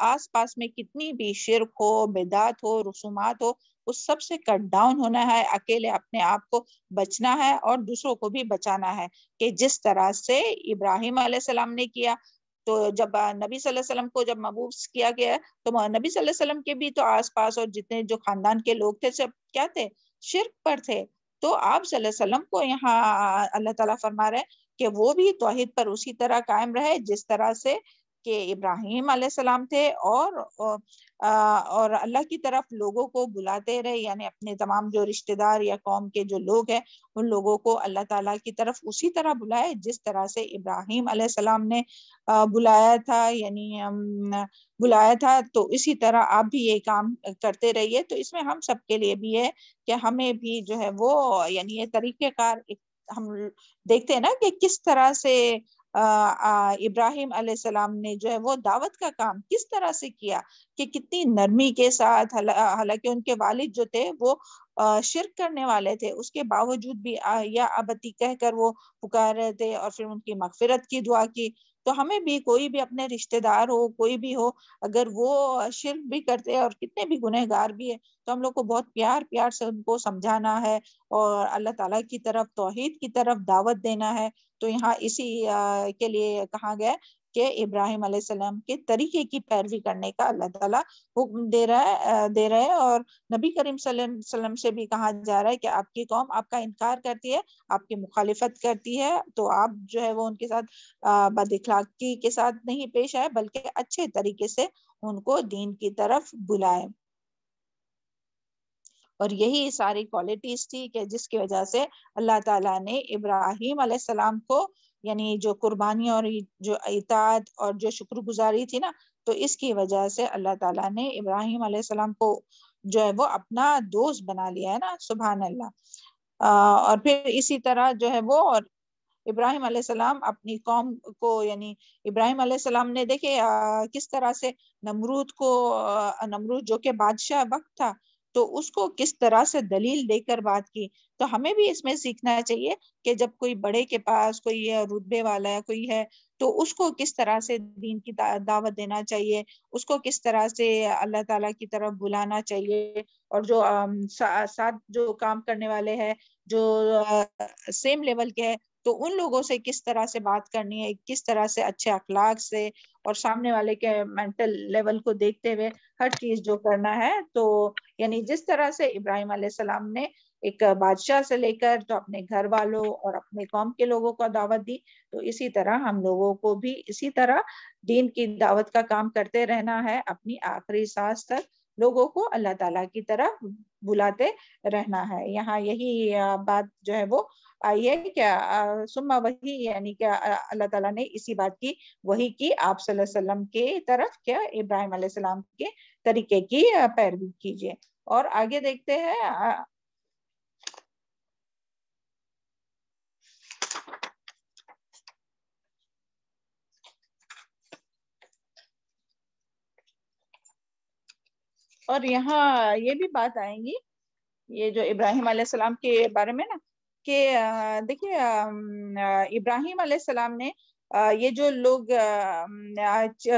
آس پاس میں کتنی بھی شرک ہو، بدعت ہو، رسومات ہو، اس سب سے کٹ ڈاؤن ہونا ہے، اکیلے اپنے آپ کو بچنا ہے اور دوسروں کو بھی بچانا ہے، کہ جس طرح سے ابراہیم علیہ السلام نے کیا۔ تو جب نبی صلی اللہ علیہ وسلم کو جب مبعوث کیا گیا تو نبی صلی اللہ علیہ وسلم کے بھی تو آس پاس اور جتنے جو خاندان کے لوگ تھے سب کیا تھے، شرک پر تھے۔ تو آپ صلی اللہ علیہ وسلم کو یہاں اللہ تعالیٰ فرما رہے ہیں کہ وہ بھی توحید پر اسی طرح قائم رہے جس طرح سے کہ ابراہیم علیہ السلام تھے، اور اللہ کی طرف لوگوں کو بلاتے رہے، یعنی اپنے تمام جو رشتہ دار یا قوم کے جو لوگ ہیں ان لوگوں کو اللہ تعالیٰ کی طرف اسی طرح بلائے جس طرح سے ابراہیم علیہ السلام نے بلایا تھا، یعنی بلایا تھا۔ تو اسی طرح آپ بھی یہ کام کرتے رہیے۔ تو اس میں ہم سب کے لیے بھی ہے کہ ہمیں بھی جو ہے وہ یعنی یہ طریقہ کار ہم دیکھتے ہیں نا کہ کس طرح سے ابراہیم علیہ السلام نے جو ہے وہ دعوت کا کام کس طرح سے کیا، کہ کتنی نرمی کے ساتھ، حالانکہ ان کے والد جو تھے وہ شرک کرنے والے تھے، اس کے باوجود بھی یا ابتی کہہ کر وہ پکار رہے تھے، اور پھر ان کی مغفرت کی دعا کی۔ تو ہمیں بھی کوئی بھی اپنے رشتہ دار ہو، کوئی بھی ہو، اگر وہ شرک بھی کرتے ہیں اور کتنے بھی گنہگار بھی ہے، تو ہم لوگ کو بہت پیار سے ان کو سمجھانا ہے اور اللہ تعالیٰ کی طرف، توحید کی طرف دعوت دینا ہے۔ تو یہاں اسی کے لیے کہا گیا کہ ابراہیم علیہ السلام کے طریقے کی پیروی کرنے کا اللہ تعالیٰ حکم دے رہا ہے، اور نبی کریم صلی اللہ علیہ وسلم سے بھی کہا جا رہا ہے کہ آپ کی قوم آپ کا انکار کرتی ہے، آپ کی مخالفت کرتی ہے، تو آپ جو ہے وہ ان کے ساتھ بد اخلاقی کے ساتھ نہیں پیش آئے، بلکہ اچھے طریقے سے ان کو دین کی طرف بلائے۔ اور یہی ساری کوالٹیز تھی کہ جس کی وجہ سے اللہ تعالیٰ نے ابراہیم علیہ السلام کو، یعنی جو قربانی اور جو اطاعت اور جو شکر گزاری تھی نا، تو اس کی وجہ سے اللہ تعالیٰ نے ابراہیم علیہ السلام کو جو ہے وہ اپنا دوست بنا لیا ہے نا، سبحان اللہ۔ اور پھر اسی طرح جو ہے وہ اور ابراہیم علیہ السلام اپنی قوم کو، یعنی ابراہیم علیہ السلام نے دیکھے کس طرح سے نمرود جو کہ بادشاہ وقت تھا، تو اس کو کس طرح سے دلیل دے کر بات کی. تو ہمیں بھی اس میں سیکھنا چاہیے کہ جب کوئی بڑے کے پاس کوئی رتبے والا ہے کوئی ہے تو اس کو کس طرح سے دین کی دعوت دینا چاہیے, اس کو کس طرح سے اللہ تعالیٰ کی طرف بلانا چاہیے, اور جو ساتھ جو کام کرنے والے ہیں جو سیم لیول کے ہیں تو ان لوگوں سے کس طرح سے بات کرنی ہے, کس طرح سے اچھے اخلاق سے اور سامنے والے کے مینٹل لیول کو دیکھتے ہوئے ہر چیز جو کرنا ہے. تو یعنی جس طرح سے ابراہیم علیہ السلام نے ایک بادشاہ سے لے کر تو اپنے گھر والوں اور اپنے قوم کے لوگوں کو دعوت دی, تو اسی طرح ہم لوگوں کو بھی اسی طرح دین کی دعوت کا کام کرتے رہنا ہے, اپنی آخری سانس تک لوگوں کو اللہ تعالیٰ کی طرف بلاتے رہنا ہے. یہاں یہی بات جو ہے وہ آئی ہے کیا ثم وحی, یعنی کیا اللہ تعالیٰ نے اسی بات کی وحی کی آپ صلی اللہ علیہ وسلم کے طرف کیا ابراہیم علیہ السلام کے طریقے کی پیروی کیجیے. اور آگے دیکھتے ہیں اور یہاں یہ بھی بات آئیں گی یہ جو ابراہیم علیہ السلام کے بارے میں نا کہ دیکھیے ابراہیم علیہ السلام نے یہ جو لوگ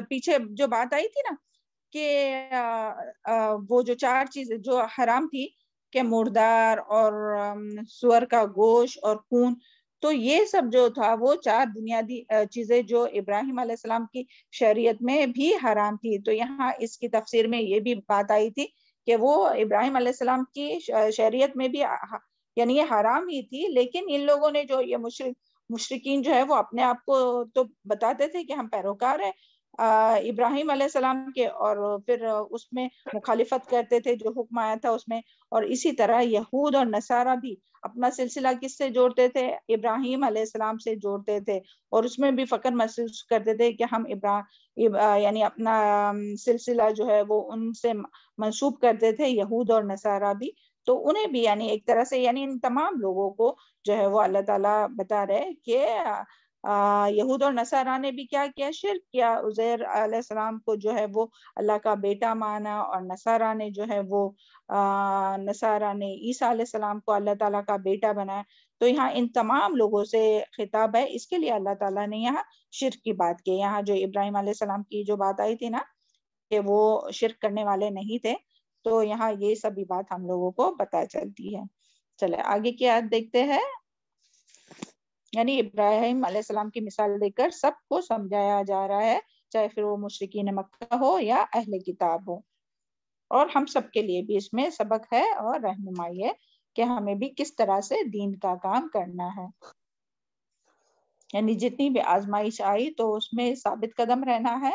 پیچھے جو بات آئی تھی نا کہ وہ جو 4 چیزیں جو حرام تھی کہ مردار اور سور کا گوشت اور خون, تو یہ سب جو تھا وہ 4 بنیادی چیزیں جو ابراہیم علیہ السلام کی شریعت میں بھی حرام تھی. تو یہاں اس کی تفسیر میں یہ بھی بات آئی تھی کہ وہ ابراہیم علیہ السلام کی شریعت میں بھی یعنی یہ حرام ہی تھی, لیکن ان لوگوں نے جو یہ مشرکین جو ہے وہ اپنے آپ کو تو بتاتے تھے کہ ہم پیروکار ہیں ابراہیم علیہ السلام کے, اور پھر اس میں مخالفت کرتے تھے جو حکم آیا تھا اس میں. اور اسی طرح یہود اور نصارہ بھی اپنا سلسلہ کس سے جوڑتے تھے, ابراہیم علیہ السلام سے جوڑتے تھے, اور اس میں بھی فخر محسوس کرتے تھے کہ ہم یعنی اپنا سلسلہ جو ہے وہ ان سے منسوب کرتے تھے, یہود اور نصارہ بھی. تو انہیں بھی یعنی ایک طرح سے یعنی ان تمام لوگوں کو جو ہے وہ اللہ تعالیٰ بتا رہے کہ یہود اور نصارہ نے بھی کیا کیا, شرک کیا, عزیر علیہ السلام کو جو ہے وہ اللہ کا بیٹا مانا, اور نصارہ نے جو ہے وہ نصارہ نے عیسیٰ علیہ السلام کو اللہ تعالیٰ کا بیٹا بنایا. تو یہاں ان تمام لوگوں سے خطاب ہے, اس کے لیے اللہ تعالیٰ نے یہاں شرک کی بات کی. یہاں جو ابراہیم علیہ السلام کی جو بات آئی تھی نا کہ وہ شرک کرنے والے نہیں تھے, تو یہاں یہ سبھی بات ہم لوگوں کو پتہ چلتی ہے. چلے آگے کی آیت دیکھتے ہیں. یعنی ابراہیم علیہ السلام کی مثال دے کر سب کو سمجھایا جا رہا ہے, چاہے پھر وہ مشرکین مکہ ہو یا اہل کتاب ہو, اور ہم سب کے لیے بھی اس میں سبق ہے اور رہنمائی ہے کہ ہمیں بھی کس طرح سے دین کا کام کرنا ہے. یعنی جتنی بھی آزمائش آئی تو اس میں ثابت قدم رہنا ہے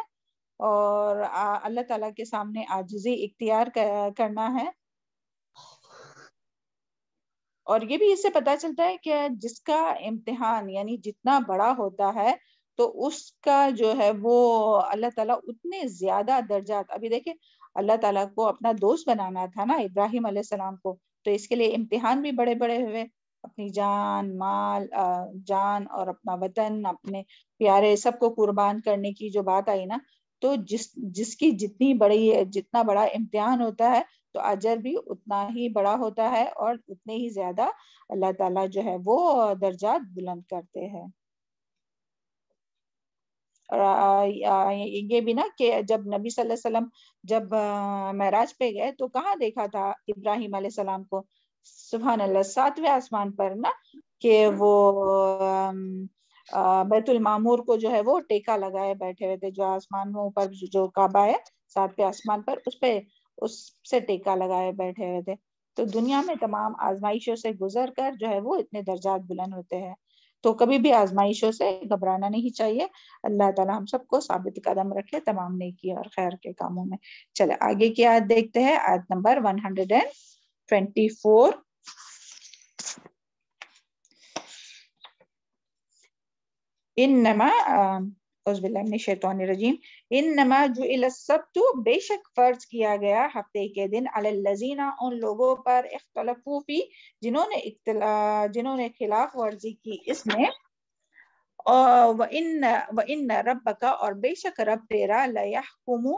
اور اللہ تعالیٰ کے سامنے عاجزی اختیار کرنا ہے. اور یہ بھی اس سے پتہ چلتا ہے کہ جس کا امتحان یعنی جتنا بڑا ہوتا ہے تو اس کا جو ہے وہ اللہ تعالیٰ اتنے زیادہ درجات, ابھی دیکھیں اللہ تعالیٰ کو اپنا دوست بنانا تھا نا ابراہیم علیہ السلام کو, تو اس کے لیے امتحان بھی بڑے بڑے ہوئے, اپنی جان مال جان اور اپنا وطن اپنے پیارے سب کو قربان کرنے کی جو بات آئی نا, تو جس کی جتنا بڑا امتحان ہوتا ہے تو اجر بھی اتنا ہی بڑا ہوتا ہے اور اتنے ہی زیادہ اللہ تعالیٰ جو ہے وہ درجات بلند کرتے ہیں. اور یہ بھی نا کہ جب نبی صلی اللہ علیہ وسلم جب معراج پہ گئے تو کہاں دیکھا تھا ابراہیم علیہ السلام کو, سبحان اللہ 7ویں آسمان پر نا, کہ وہ بیت المعمور کو جو ہے وہ ٹیکا لگائے بیٹھے ہوئے تھے, جو آسمان میں اوپر جو کعبہ ہے 7ویں آسمان پر اس سے ٹیکا لگائے بیٹھے ہوئے تھے. تو دنیا میں تمام آزمائشوں سے گزر کر جو ہے وہ اتنے درجات بلند ہوتے ہیں. تو کبھی بھی آزمائشوں سے گھبرانا نہیں چاہیے. اللہ تعالیٰ ہم سب کو ثابت قدم رکھے تمام نیکی اور خیر کے کاموں میں. چلے آگے کی آیت دیکھتے ہیں, آیت نمبر 124. انما اعوذ باللہ من الشیطان الرجیم. انما جعل السبت, بے شک فرض کیا گیا ہفتے کے دن, علی الذین, ان لوگوں پر, اختلفوا فی, جنہوں نے خلاف ورزی کی اس میں, وَإِنَّ رَبَّكَ, اور بے شک رب تیرا, لَيَحْكُمُ,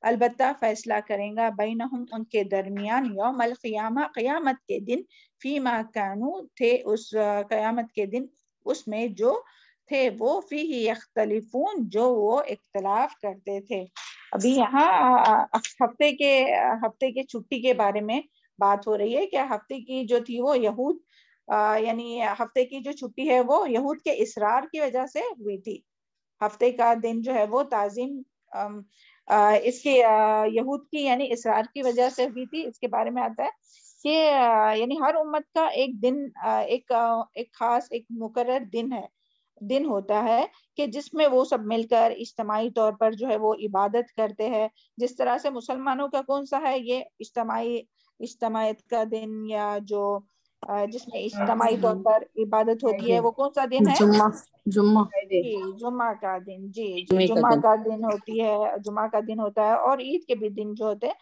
البتہ فیصلہ کریں گا بینہم ان کے درمیان یوم القیامہ قیامت کے دن فیما کانوا تھے اس قیامت کے دن اس میں جو تھے وہ فیہ یختلفون جو وہ اختلاف کرتے تھے. ابھی یہاں ہفتے کے چھٹی کے بارے میں بات ہو رہی ہے کہ ہفتے کی جو تھی وہ یہود یعنی ہفتے کی جو چھٹی ہے وہ یہود کے اصرار کی وجہ سے ہوئی تھی. ہفتے کا دن جو ہے وہ تعظیم اس کے یہود کی یعنی اصرار کی وجہ سے ہوئی تھی. اس کے بارے میں آتا ہے کہ یعنی ہر امت کا ایک دن ایک خاص ایک مقرر دن ہوتا ہے کہ جس میں وہ سب مل کر اجتماعی طور پر جو ہے وہ عبادت کرتے ہیں. جس طرح سے مسلمانوں کا کون سا ہے یہ اجتماعیت کا دن یا جو جس میں اجتماعی طور پر عبادت ہوتی ہے وہ کون سا دن ہے؟ جمعہ جی جمعہ کا دن. جی جمعہ کا دن ہوتی ہے جمعہ کا دن ہوتا ہے. اور عید کے بھی دن جو ہوتے ہیں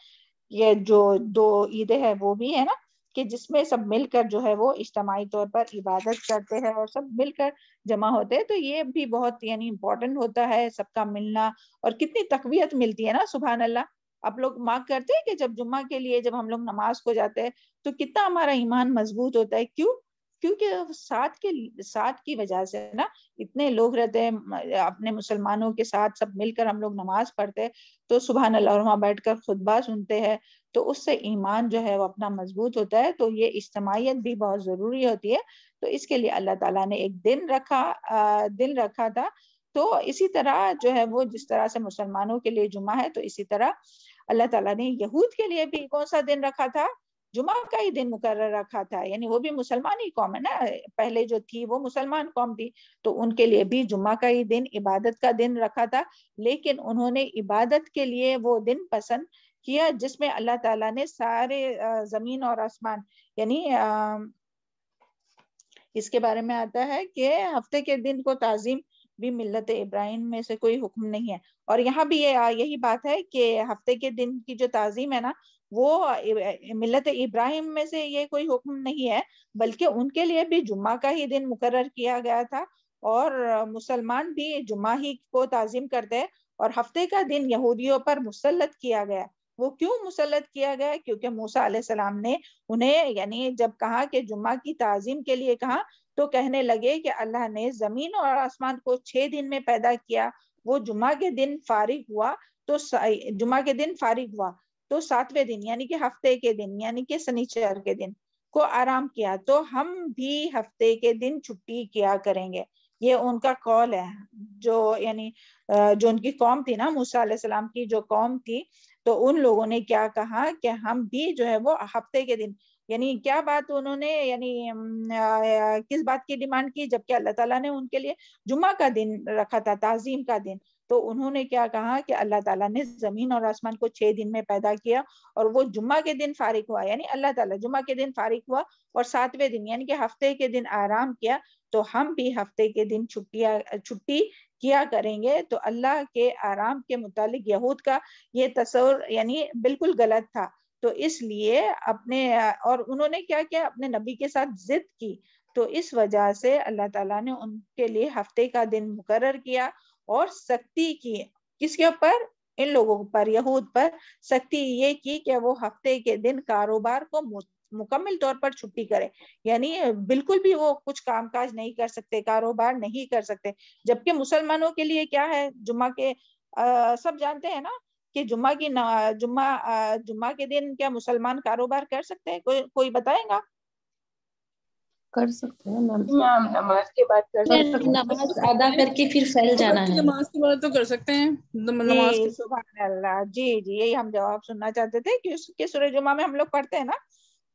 یہ جو 2 عیدیں ہیں وہ بھی ہے نا کہ جس میں سب مل کر جو ہے وہ اجتماعی طور پر عبادت کرتے ہیں اور سب مل کر جمع ہوتے ہیں. تو یہ بھی بہت یعنی امپورٹنٹ ہوتا ہے سب کا ملنا. اور کتنی تقویت ملتی ہے نا سبحان اللہ. آپ لوگ مارک کرتے ہیں کہ جب جمعہ کے لیے جب ہم لوگ نماز کو جاتے ہیں تو کتنا ہمارا ایمان مضبوط ہوتا ہے. کیونکہ ساتھ کی وجہ سے نا اتنے لوگ رہتے ہیں اپنے مسلمانوں کے ساتھ سب مل کر ہم لوگ نماز پڑھتے ہیں تو سبحان اللہ. اور وہاں بیٹھ کر خطبہ سنتے ہیں تو اس سے ایمان جو ہے وہ اپنا مضبوط ہوتا ہے. تو یہ اجتماعیت بھی بہت ضروری ہوتی ہے. تو اس کے لیے اللہ تعالیٰ نے ایک دن رکھا تھا. تو اسی طرح جو ہے وہ جس طرح سے مسلمانوں کے لیے جمعہ ہے تو اسی طرح اللہ تعالیٰ نے یہود کے لیے بھی کون سا دن رکھا تھا؟ جمعہ کا ہی دن مقرر رکھا تھا. یعنی وہ بھی مسلمان ہی قوم ہے نا پہلے جو تھی وہ مسلمان قوم تھی تو ان کے لیے بھی جمعہ کا ہی دن عبادت کا دن رکھا تھا. لیکن انہوں نے عبادت کے لیے وہ دن پسند کیا جس میں اللہ تعالیٰ نے سارے زمین اور آسمان یعنی اس کے بارے میں آتا ہے کہ ہفتے کے دن کو تعظیم بھی ملت ابراہیم میں سے کوئی حکم نہیں ہے. اور یہاں بھی یہی بات ہے کہ ہفتے کے دن کی جو تعظیم ہے نا وہ ملت ابراہیم میں سے یہ کوئی حکم نہیں ہے بلکہ ان کے لیے بھی جمعہ کا ہی دن مقرر کیا گیا تھا. اور مسلمان بھی جمعہ ہی کو تعظیم کرتے ہیں. اور ہفتے کا دن یہودیوں پر مسلط کیا گیا. وہ کیوں مسلط کیا گیا؟ کیونکہ موسیٰ علیہ السلام نے انہیں یعنی جب کہا کہ جمعہ کی تعظیم کے لیے کہا تو کہنے لگے کہ اللہ نے زمین اور آسمان کو 6 دن میں پیدا کیا. وہ جمعہ کے دن فارغ ہوا تو 7ویں دن یعنی کہ ہفتے کے دن یعنی کہ سنیچر کے دن کو آرام کیا. تو ہم بھی ہفتے کے دن چھٹی کیا کریں گے. یہ ان کا قول ہے جو یعنی جو ان کی قوم تھی نا موسیٰ علیہ السلام کی جو قوم تھی تو ان لوگوں نے کیا کہا کہ ہم بھی جو ہے وہ ہفتے کے دن یعنی کیا بات انہوں نے یعنی کس بات کی ڈیمانڈ کی جبکہ اللہ تعالیٰ نے ان کے لیے جمعہ کا دن رکھا تھا تعظیم کا دن. تو انہوں نے کیا کہا کہ اللہ تعالیٰ نے زمین اور آسمان کو 6 دن میں پیدا کیا اور وہ جمعہ کے دن فارغ ہوا یعنی اللہ تعالیٰ جمعہ کے دن فارغ ہوا اور 7ویں دن یعنی کہ ہفتے کے دن آرام کیا. تو ہم بھی ہفتے کے دن چھٹی کیا کریں گے. تو اللہ کے آرام کے متعلق یہود کا یہ تصور یعنی بالکل غلط تھا. تو اس لیے اور انہوں نے کیا کیا اپنے نبی کے ساتھ ضد کی. تو اس وجہ سے اللہ تعالیٰ نے ان کے لیے ہفتے کا دن مقرر کیا اور سختی کی. کس کے اوپر؟ ان لوگوں پر یہود پر سختی یہ کی کہ وہ ہفتے کے دن کاروبار کو مکمل طور پر چھٹی کرے. یعنی بالکل بھی وہ کچھ کام کاج نہیں کر سکتے کاروبار نہیں کر سکتے. جبکہ مسلمانوں کے لیے کیا ہے جمعہ کے سب جانتے ہیں نا کہ جمعہ کے دن کیا مسلمان کاروبار کر سکتے ہیں؟ کوئی بتائے گا؟ کر سکتے ہیں میم. نماز کے بعد کر سکتے ہیں. نماز ادا کر کے پھر پھیل جانا ہے. نماز کے بعد تو کر سکتے ہیں نماز جی کے. سبحان اللہ. جی یہی ہم جواب سننا چاہتے تھے کہ سورہ جمعہ میں ہم لوگ پڑھتے ہیں نا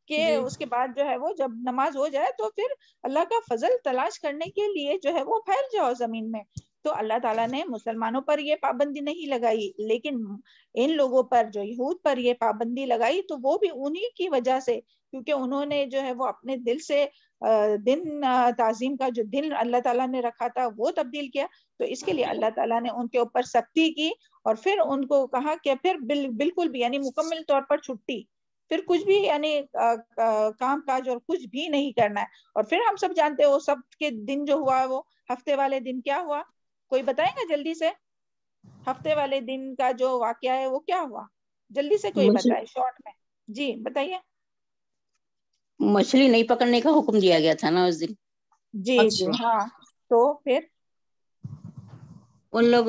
کہ اس کے بعد جو ہے وہ جب نماز ہو جائے تو پھر اللہ کا فضل تلاش کرنے کے لیے جو ہے وہ پھیل جاؤ زمین میں. تو اللہ تعالیٰ نے مسلمانوں پر یہ پابندی نہیں لگائی لیکن ان لوگوں پر جو یہود پر یہ پابندی لگائی تو وہ بھی انہی کی وجہ سے کیونکہ انہوں نے جو ہے وہ اپنے دل سے دن تعظیم کا جو دن اللہ تعالیٰ نے رکھا تھا وہ تبدیل کیا. تو اس کے لیے اللہ تعالیٰ نے ان کے اوپر سختی کی اور پھر ان کو کہا کہ پھر بالکل بھی یعنی مکمل طور پر چھٹی پھر کچھ بھی یعنی کام کاج اور کچھ بھی نہیں کرنا ہے. اور پھر ہم سب جانتے ہیں وہ سب کے دن جو ہوا وہ ہفتے والے دن کیا ہوا؟ کوئی بتائے گا جلدی سے؟ ہفتے والے دن کا جو واقعہ ہے وہ کیا ہوا؟ جلدی سے کوئی بتائے شارٹ میں. جی بتائیے. مچھلی نہیں پکڑنے کا حکم دیا گیا تھا نا اس دن. جی جی ہاں. تو پھر ان لوگ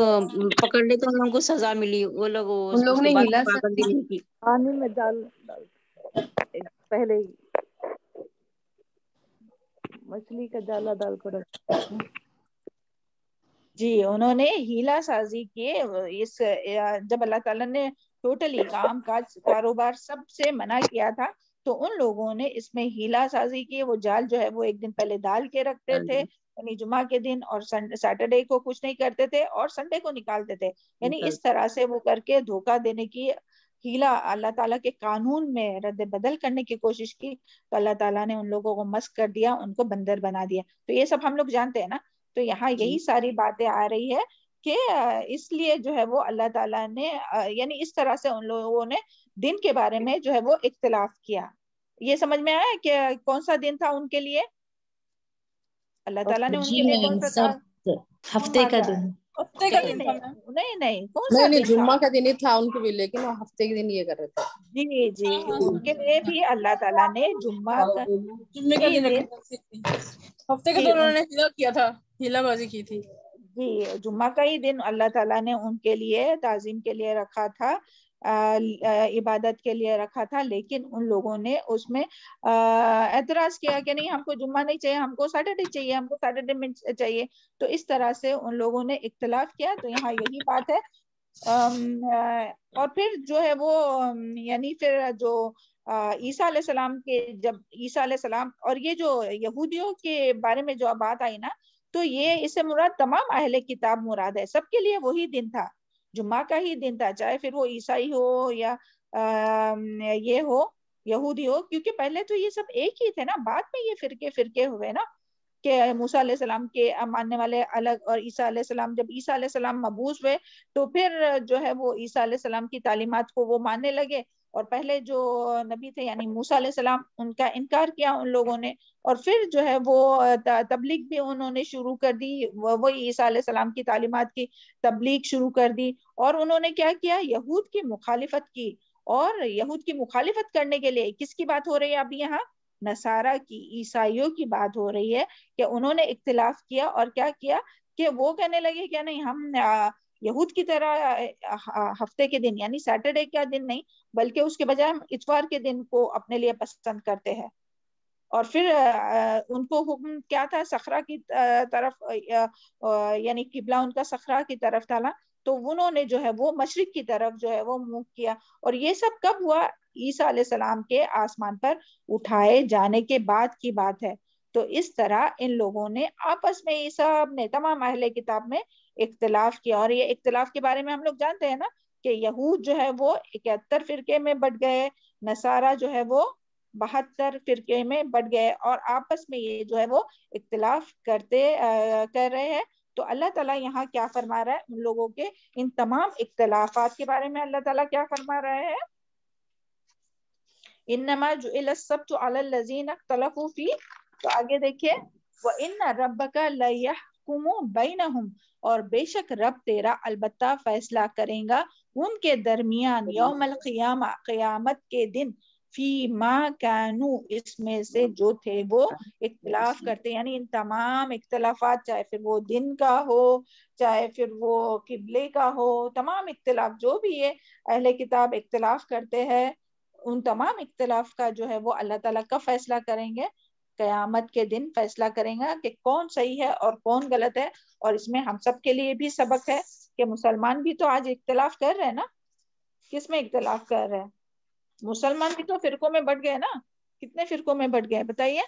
پکڑ لے تو ان لوگوں کو سزا ملی. وہ لوگ ان لوگ اس نے کے بعد ہیلا پابندی نہیں کی. پانی میں ڈال پہلے ہی مچھلی کا جالا ڈال کر رکھ. جی انہوں نے ہیلا سازی کی. اس جب اللہ تعالیٰ نے ٹوٹلی کام کاج کاروبار سب سے منع کیا تھا تو ان لوگوں نے اس میں ہیلا سازی کی. وہ جال جو ہے وہ ایک دن پہلے ڈال کے رکھتے تھے یعنی جمعہ کے دن, اور سیٹرڈے کو کچھ نہیں کرتے تھے اور سنڈے کو نکالتے تھے. یعنی اس طرح سے وہ کر کے دھوکہ دینے کی ہیلا اللہ تعالیٰ کے قانون میں رد بدل کرنے کی کوشش کی تو اللہ تعالیٰ نے ان لوگوں کو مسخ کر دیا, ان کو بندر بنا دیا. تو یہ سب ہم لوگ جانتے ہیں نا. تو یہاں یہی ساری باتیں آ رہی ہے کہ اس لیے جو ہے وہ اللہ تعالیٰ نے یعنی اس طرح سے ان لوگوں نے دن کے بارے میں جو ہے وہ اختلاف کیا. یہ سمجھ میں آیا کہ کون سا دن تھا ان کے لیے؟ اللہ تعالیٰ نے ان کے لیے کون سا تھا؟ ہفتے کا دن. ہفتے کا دن تھا. نہیں کون سا دن تھا؟ جمعہ کا دن ہی تھا ان کے بھی, لیکن وہ ہفتے کے دن یہ کر رہے تھے. جی جی ان کے لیے بھی اللہ تعالیٰ نے جمعہ جمعے کا دن ہفتے کا دن انہوں نے ہیلا کیا تھا, ہیلا بازی کی تھی. جی جمعہ کا ہی دن اللہ تعالیٰ نے ان کے لیے تعظیم کے لیے رکھا تھا, عبادت کے لیے رکھا تھا. لیکن ان لوگوں نے اس میں اعتراض کیا کہ نہیں ہم کو جمعہ نہیں چاہیے, ہم کو سیٹرڈے چاہیے, ہم کو سیٹرڈے میں چاہیے. تو اس طرح سے ان لوگوں نے اختلاف کیا. تو یہاں یہی بات ہے. اور پھر جو ہے وہ یعنی پھر جو عیسیٰ علیہ السلام کے جب عیسیٰ علیہ السلام اور یہ جو یہودیوں کے بارے میں جو بات آئی نا, تو یہ اس سے مراد تمام اہل کتاب مراد ہے. سب کے لیے وہی دن تھا, جمعہ کا ہی دن تھا, چاہے پھر وہ عیسائی ہو یا یہ ہو یہودی ہو, کیونکہ پہلے تو یہ سب ایک ہی تھے نا. بعد میں یہ فرقے ہوئے نا کہ موسیٰ علیہ السلام کے ماننے والے الگ, اور عیسیٰ علیہ السلام جب عیسیٰ علیہ السلام مبعوث ہوئے تو پھر جو ہے وہ عیسیٰ علیہ السلام کی تعلیمات کو وہ ماننے لگے, اور پہلے جو نبی تھے یعنی موسیٰ علیہ السلام ان کا انکار کیا ان لوگوں نے, اور پھر جو ہے وہ تبلیغ بھی انہوں نے شروع کر دی, وہی عیسیٰ علیہ السلام کی تعلیمات کی تبلیغ شروع کر دی. اور انہوں نے کیا کیا, یہود کی مخالفت کی. اور یہود کی مخالفت کرنے کے لیے کس کی بات ہو رہی ہے اب یہاں؟ نصارہ کی, عیسائیوں کی بات ہو رہی ہے کہ انہوں نے اختلاف کیا. اور کیا کیا کہ وہ کہنے لگے کہ نہیں ہم یہود کی طرح ہفتے کے دن یعنی سیٹرڈے کا دن نہیں بلکہ اس کے بجائے ہم اتوار کے دن کو اپنے لیے پسند کرتے ہیں. اور پھر ان کو حکم کیا تھا, صخرہ کی طرف یعنی قبلہ ان کا صخرہ کی طرف تھا نا, تو انہوں نے جو ہے وہ مشرق کی طرف جو ہے وہ منہ کیا. اور یہ سب کب ہوا؟ عیسیٰ علیہ السلام کے آسمان پر اٹھائے جانے کے بعد کی بات ہے. تو اس طرح ان لوگوں نے آپس میں یہ سب نے تمام اہل کتاب میں اختلاف کیا. اور یہ اختلاف کے بارے میں ہم لوگ جانتے ہیں نا کہ یہود جو ہے وہ 71 فرقے میں بٹ گئے, نصارہ جو ہے وہ 72 فرقے میں بٹ گئے, اور آپس میں یہ جو ہے وہ اختلاف کر رہے ہیں. تو اللہ تعالیٰ یہاں کیا فرما رہا ہے ان لوگوں کے ان تمام اختلافات کے بارے میں؟ اللہ تعالیٰ کیا فرما رہے ہیں؟ انما جعل السبت علی الذین اختلفوا فیہ. تو آگے دیکھیے, وَإِنَّ رَبَّكَ لَيَحْكُمُ بَيْنَهُمْ, اور بے شک رب تیرا البتہ فیصلہ کرے گا ان کے درمیان, یوم القیامہ قیامت کے دن, فی ما کانوا اس میں سے جو تھے وہ اختلاف کرتے. یعنی ان تمام اختلافات, چاہے پھر وہ دن کا ہو چاہے پھر وہ قبلے کا ہو, تمام اختلاف جو بھی ہے اہل کتاب اختلاف کرتے ہیں, ان تمام اختلاف کا جو ہے وہ اللہ تعالیٰ کب فیصلہ کریں گے؟ قیامت کے دن فیصلہ کریں گا کہ کون صحیح ہے اور کون غلط ہے. اور اس میں ہم سب کے لیے بھی سبق ہے کہ مسلمان بھی تو آج اختلاف کر رہے ہیں نا. کس میں اختلاف کر رہے ہیں؟ مسلمان بھی تو فرقوں میں بٹ گئے نا. کتنے فرقوں میں بٹ گئے بتائیے؟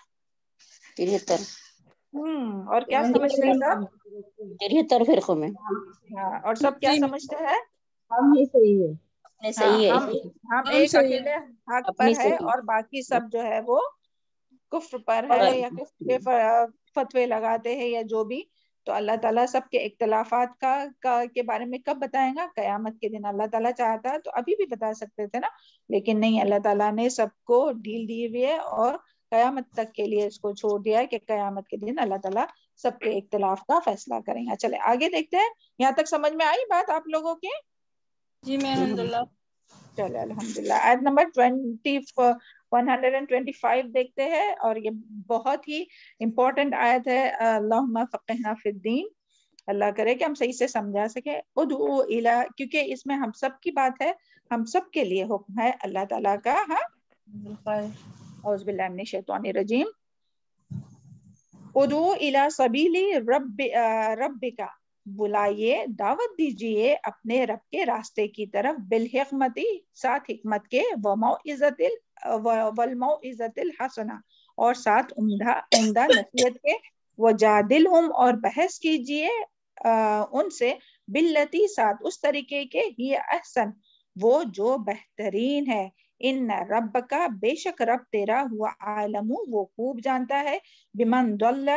73. اور کیا سمجھتے ہیں سب؟ 73 فرقوں میں. ہاں, اور سب کیا سمجھتے ہیں؟ ہم ہی صحیح ہے, صحیح ہے, ہم ایک اکیلے حق پر ہے اور باقی سب جو ہے وہ کفر پر ہے یا کفر کے فتوے لگاتے ہیں یا جو بھی. تو اللہ تعالیٰ سب کے اختلافات کے بارے میں کب بتائیں گا؟ قیامت کے دن. اللہ تعالیٰ چاہتا ہے تو ابھی بھی بتا سکتے تھے نا, لیکن نہیں, اللہ تعالیٰ نے سب کو ڈھیل دی ہوئی ہے اور قیامت تک کے لیے اس کو چھوڑ دیا ہے کہ قیامت کے دن اللہ تعالیٰ سب کے اختلاف کا فیصلہ کریں گا. چلے آگے دیکھتے ہیں. یہاں تک سمجھ میں آئی بات آپ لوگوں کے؟ جی میں الحمدللہ. چلے الحمدللہ. آیت نمبر 125 دیکھتے ہیں, اور یہ بہت ہی امپورٹنٹ آیت ہے. اللہم فقہنا فی الدین. اللہ کرے کہ ہم صحیح سے سمجھا سکیں. ادعو الی, کیونکہ اس میں ہم سب کی بات ہے, ہم سب کے لیے حکم ہے اللہ تعالیٰ کا. ہاں, اعوذ باللہ من الشیطان الرجیم. ادعو الی سبیل ربک, بلائیے, دعوت دیجئے اپنے رب کے راستے کی طرف, بالحکمتی, ساتھ حکمت کے, والموعظۃ الحسنہ, اور ساتھ عمدہ نصیحت کے, وجادلہم, اور بحث کیجئے ان سے, باللتی, ساتھ اس طریقے کے, ہی احسن, وہ جو بہترین ہے, ان ربک, بے شک رب تیرا, ہوا عالم, وہ خوب جانتا ہے, بمن ضل,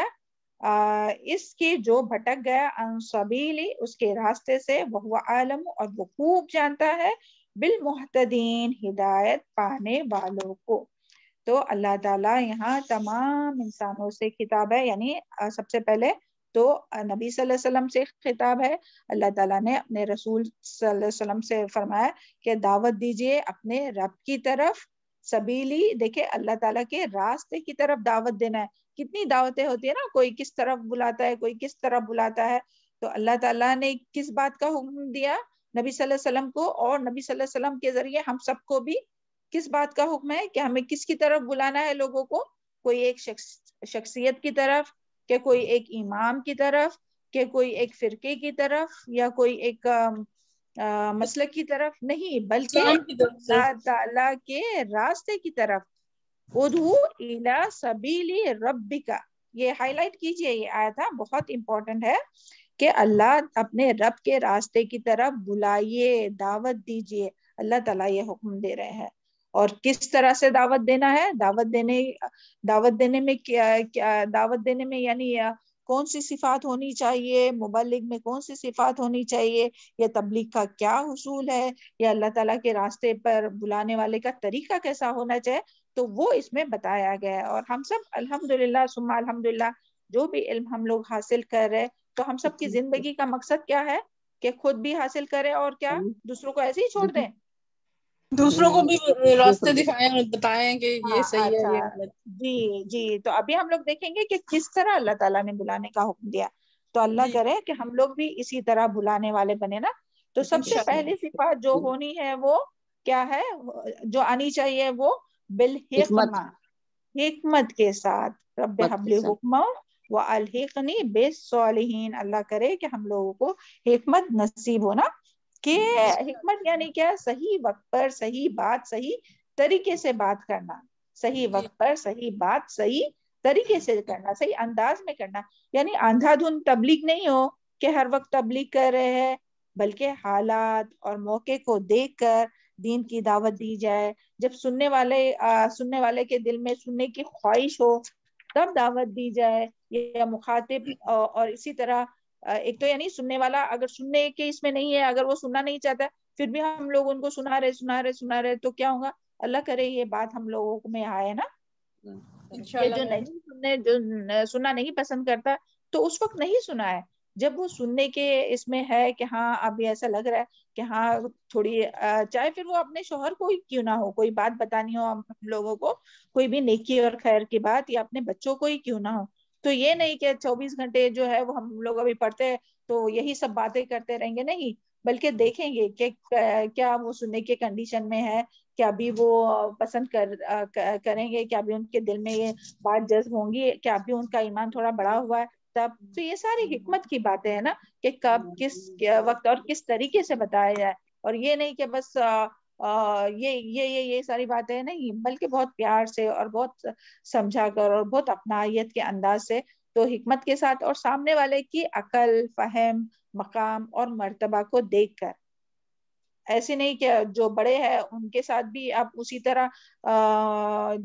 اس کے جو بھٹک گیا, عن سبیلی, اس کے راستے سے, وہ عالم, اور وہ خوب جانتا ہے, بالمہتدین, ہدایت پانے والوں کو. تو اللہ تعالیٰ یہاں تمام انسانوں سے خطاب ہے, یعنی سب سے پہلے تو نبی صلی اللہ علیہ وسلم سے خطاب ہے. اللہ تعالیٰ نے اپنے رسول صلی اللہ علیہ وسلم سے فرمایا کہ دعوت دیجئے اپنے رب کی طرف, سبیلی, دیکھیں اللہ تعالیٰ کے راستے کی طرف دعوت دینا ہے. کتنی دعوتیں ہوتی ہیں نا, کوئی کس طرف بلاتا ہے, کوئی کس طرف بلاتا ہے. تو اللہ تعالیٰ نے کس بات کا حکم دیا نبی صلی اللہ علیہ وسلم کو, اور نبی صلی اللہ علیہ وسلم کے ذریعے ہم سب کو بھی کس بات کا حکم ہے کہ ہمیں کس کی طرف بلانا ہے لوگوں کو, کوئی ایک شخصیت کی طرف, کہ کوئی ایک امام کی طرف, کہ کوئی ایک فرقے کی طرف, یا کوئی ایک مسلک کی طرف نہیں, بلکہ اللہ تعالیٰ کے راستے کی طرف. ادعو الی سبیل ربک, یہ ہائی لائٹ کیجئے, یہ آیا تھا, بہت امپورٹنٹ ہے کہ اللہ اپنے رب کے راستے کی طرف بلائیے, دعوت دیجئے. اللہ تعالیٰ یہ حکم دے رہے ہیں. اور کس طرح سے دعوت دینا ہے؟ دعوت دینے میں یعنی کون سی صفات ہونی چاہیے, مبلغ میں کون سی صفات ہونی چاہیے, یا تبلیغ کا کیا حصول ہے, یا اللہ تعالیٰ کے راستے پر بلانے والے کا طریقہ کیسا ہونا چاہیے, تو وہ اس میں بتایا گیا ہے. اور ہم سب الحمدللہ ثم الحمدللہ جو بھی علم ہم لوگ حاصل کر رہے, تو ہم سب کی زندگی کا مقصد کیا ہے کہ خود بھی حاصل کریں, اور کیا دوسروں کو ایسے ہی چھوڑ دیں, دوسروں کو بھی راستے دکھائیں اور بتائیں کہ یہ صحیح ہے, یہ غلط. جی. تو ابھی ہم لوگ دیکھیں گے کہ کس طرح اللہ تعالیٰ نے بلانے کا حکم دیا. تو اللہ کرے کہ ہم لوگ بھی اسی طرح بلانے والے بنے نا. تو سب سے پہلی صفات جو ہونی ہے وہ کیا ہے, جو آنی چاہیے, وہ بالحکمہ, حکمت کے ساتھ. رب حب لی حکمہ والحقنی بالصالحین, اللہ کرے کہ ہم لوگوں کو حکمت نصیب ہونا. کہ حکمت یعنی کیا, صحیح وقت پر صحیح بات صحیح طریقے سے بات کرنا, صحیح وقت پر صحیح بات صحیح طریقے سے کرنا, صحیح انداز میں کرنا. یعنی اندھا دھند تبلیغ نہیں ہو کہ ہر وقت تبلیغ کر رہے ہیں, بلکہ حالات اور موقع کو دیکھ کر دین کی دعوت دی جائے. جب سننے والے کے دل میں سننے کی خواہش ہو تب دعوت دی جائے, یا مخاطب. اور اسی طرح ایک تو یعنی سننے والا اگر سننے کے اس میں نہیں ہے, اگر وہ سننا نہیں چاہتا پھر بھی ہم لوگ ان کو سنا رہے تو کیا ہوگا, اللہ کرے یہ بات ہم لوگوں میں آئے نا, کہ جو نہیں سننا نہیں پسند کرتا تو اس وقت نہیں سنا ہے. جب وہ سننے کے اس میں ہے کہ ہاں اب ایسا لگ رہا ہے کہ ہاں تھوڑی, چاہے پھر وہ اپنے شوہر کو ہی کیوں نہ ہو, کوئی بات بتانی ہو ہم لوگوں کو, کوئی بھی نیکی اور خیر کی بات, یا اپنے بچوں کو ہی کیوں نہ ہو, تو یہ نہیں کہ 24 گھنٹے جو ہے وہ ہم لوگ ابھی پڑھتے ہیں تو یہی سب باتیں کرتے رہیں گے, نہیں, بلکہ دیکھیں گے کہ کیا وہ سننے کے کنڈیشن میں ہے, کیا بھی وہ پسند کریں گے, کیا بھی ان کے دل میں یہ بات جذب ہوں گی, کیا بھی ان کا ایمان تھوڑا بڑا ہوا ہے تب. تو یہ ساری حکمت کی باتیں ہیں نا, کہ کب کس وقت اور کس طریقے سے بتایا جائے. اور یہ نہیں کہ بس یہ ساری باتیں نہیں, بلکہ بہت پیار سے اور بہت سمجھا کر اور بہت اپنائیت کے انداز سے, تو حکمت کے ساتھ, اور سامنے والے کی عقل, فہم, مقام اور مرتبہ کو دیکھ کر. ایسے نہیں کہ جو بڑے ہیں ان کے ساتھ بھی آپ اسی طرح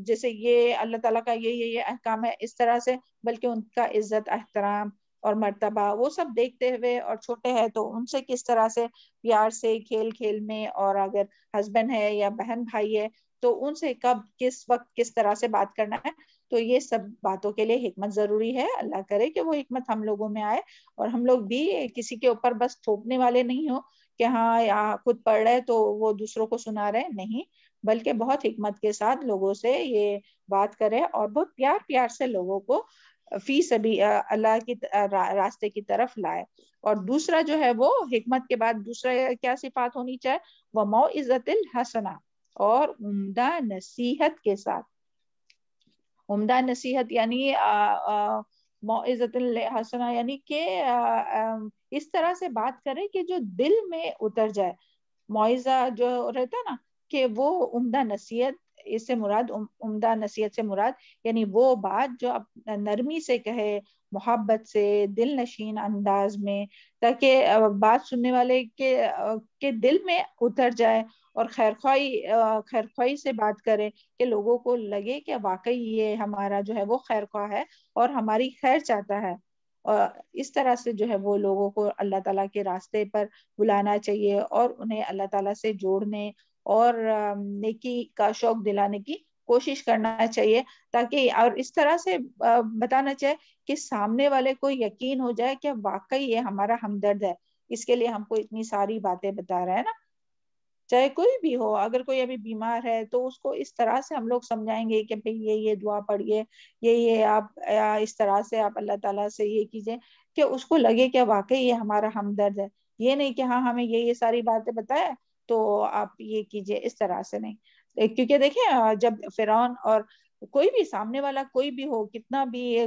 جیسے یہ اللہ تعالیٰ کا یہ احکام ہے اس طرح سے, بلکہ ان کا عزت, احترام اور مرتبہ وہ سب دیکھتے ہوئے, اور چھوٹے ہیں تو ان سے کس طرح سے پیار سے, کھیل میں, اور اگر ہسبینڈ ہے یا بہن بھائی ہے تو ان سے کب کس وقت کس طرح سے بات کرنا ہے. تو یہ سب باتوں کے لیے حکمت ضروری ہے. اللہ کرے کہ وہ حکمت ہم لوگوں میں آئے اور ہم لوگ بھی کسی کے اوپر بس تھوپنے والے نہیں ہو کہ ہاں خود پڑھ رہے تو وہ دوسروں کو سنا رہے, نہیں, بلکہ بہت حکمت کے ساتھ لوگوں سے یہ بات کرے اور بہت پیار پیار سے لوگوں کو فی سبیل اللہ کی راستے کی طرف لائے. اور دوسرا جو ہے وہ حکمت کے بعد دوسرا کیا صفات ہونی چاہیے, وہ موعظۃ الحسنہ, اور عمدہ نصیحت کے ساتھ. عمدہ نصیحت یعنی موعظۃ الحسنہ یعنی کہ اس طرح سے بات کرے کہ جو دل میں اتر جائے. موعظہ جو رہتا نا کہ وہ عمدہ نصیحت, اس سے مراد عمدہ نصیحت سے مراد یعنی وہ بات جو نرمی سے کہے, محبت سے, دل نشین انداز میں, تاکہ بات سننے والے کے دل میں اتر جائے, اور خیرخواہی سے بات کرے کہ لوگوں کو لگے کہ واقعی یہ ہمارا جو ہے وہ خیر خواہ ہے اور ہماری خیر چاہتا ہے. اور اس طرح سے جو ہے وہ لوگوں کو اللہ تعالیٰ کے راستے پر بلانا چاہیے اور انہیں اللہ تعالیٰ سے جوڑنے اور نیکی کا شوق دلانے کی کوشش کرنا چاہیے, تاکہ اور اس طرح سے بتانا چاہیے کہ سامنے والے کو یقین ہو جائے کہ واقعی یہ ہمارا ہمدرد ہے. اس کے لیے ہم کو اتنی ساری باتیں بتا رہے ہیں نا. چاہے کوئی بھی ہو, اگر کوئی ابھی بیمار ہے تو اس کو اس طرح سے ہم لوگ سمجھائیں گے کہ بھئی یہ دعا پڑھیے, یہ آپ اس طرح سے آپ اللہ تعالیٰ سے یہ کیجئے کہ اس کو لگے کہ واقعی یہ ہمارا ہمدرد ہے. یہ نہیں کہ ہاں ہمیں یہ ساری باتیں بتائے تو آپ یہ کیجئے, اس طرح سے نہیں. کیونکہ دیکھیں جب فرعون اور کوئی بھی سامنے والا کوئی بھی ہو, کتنا بھی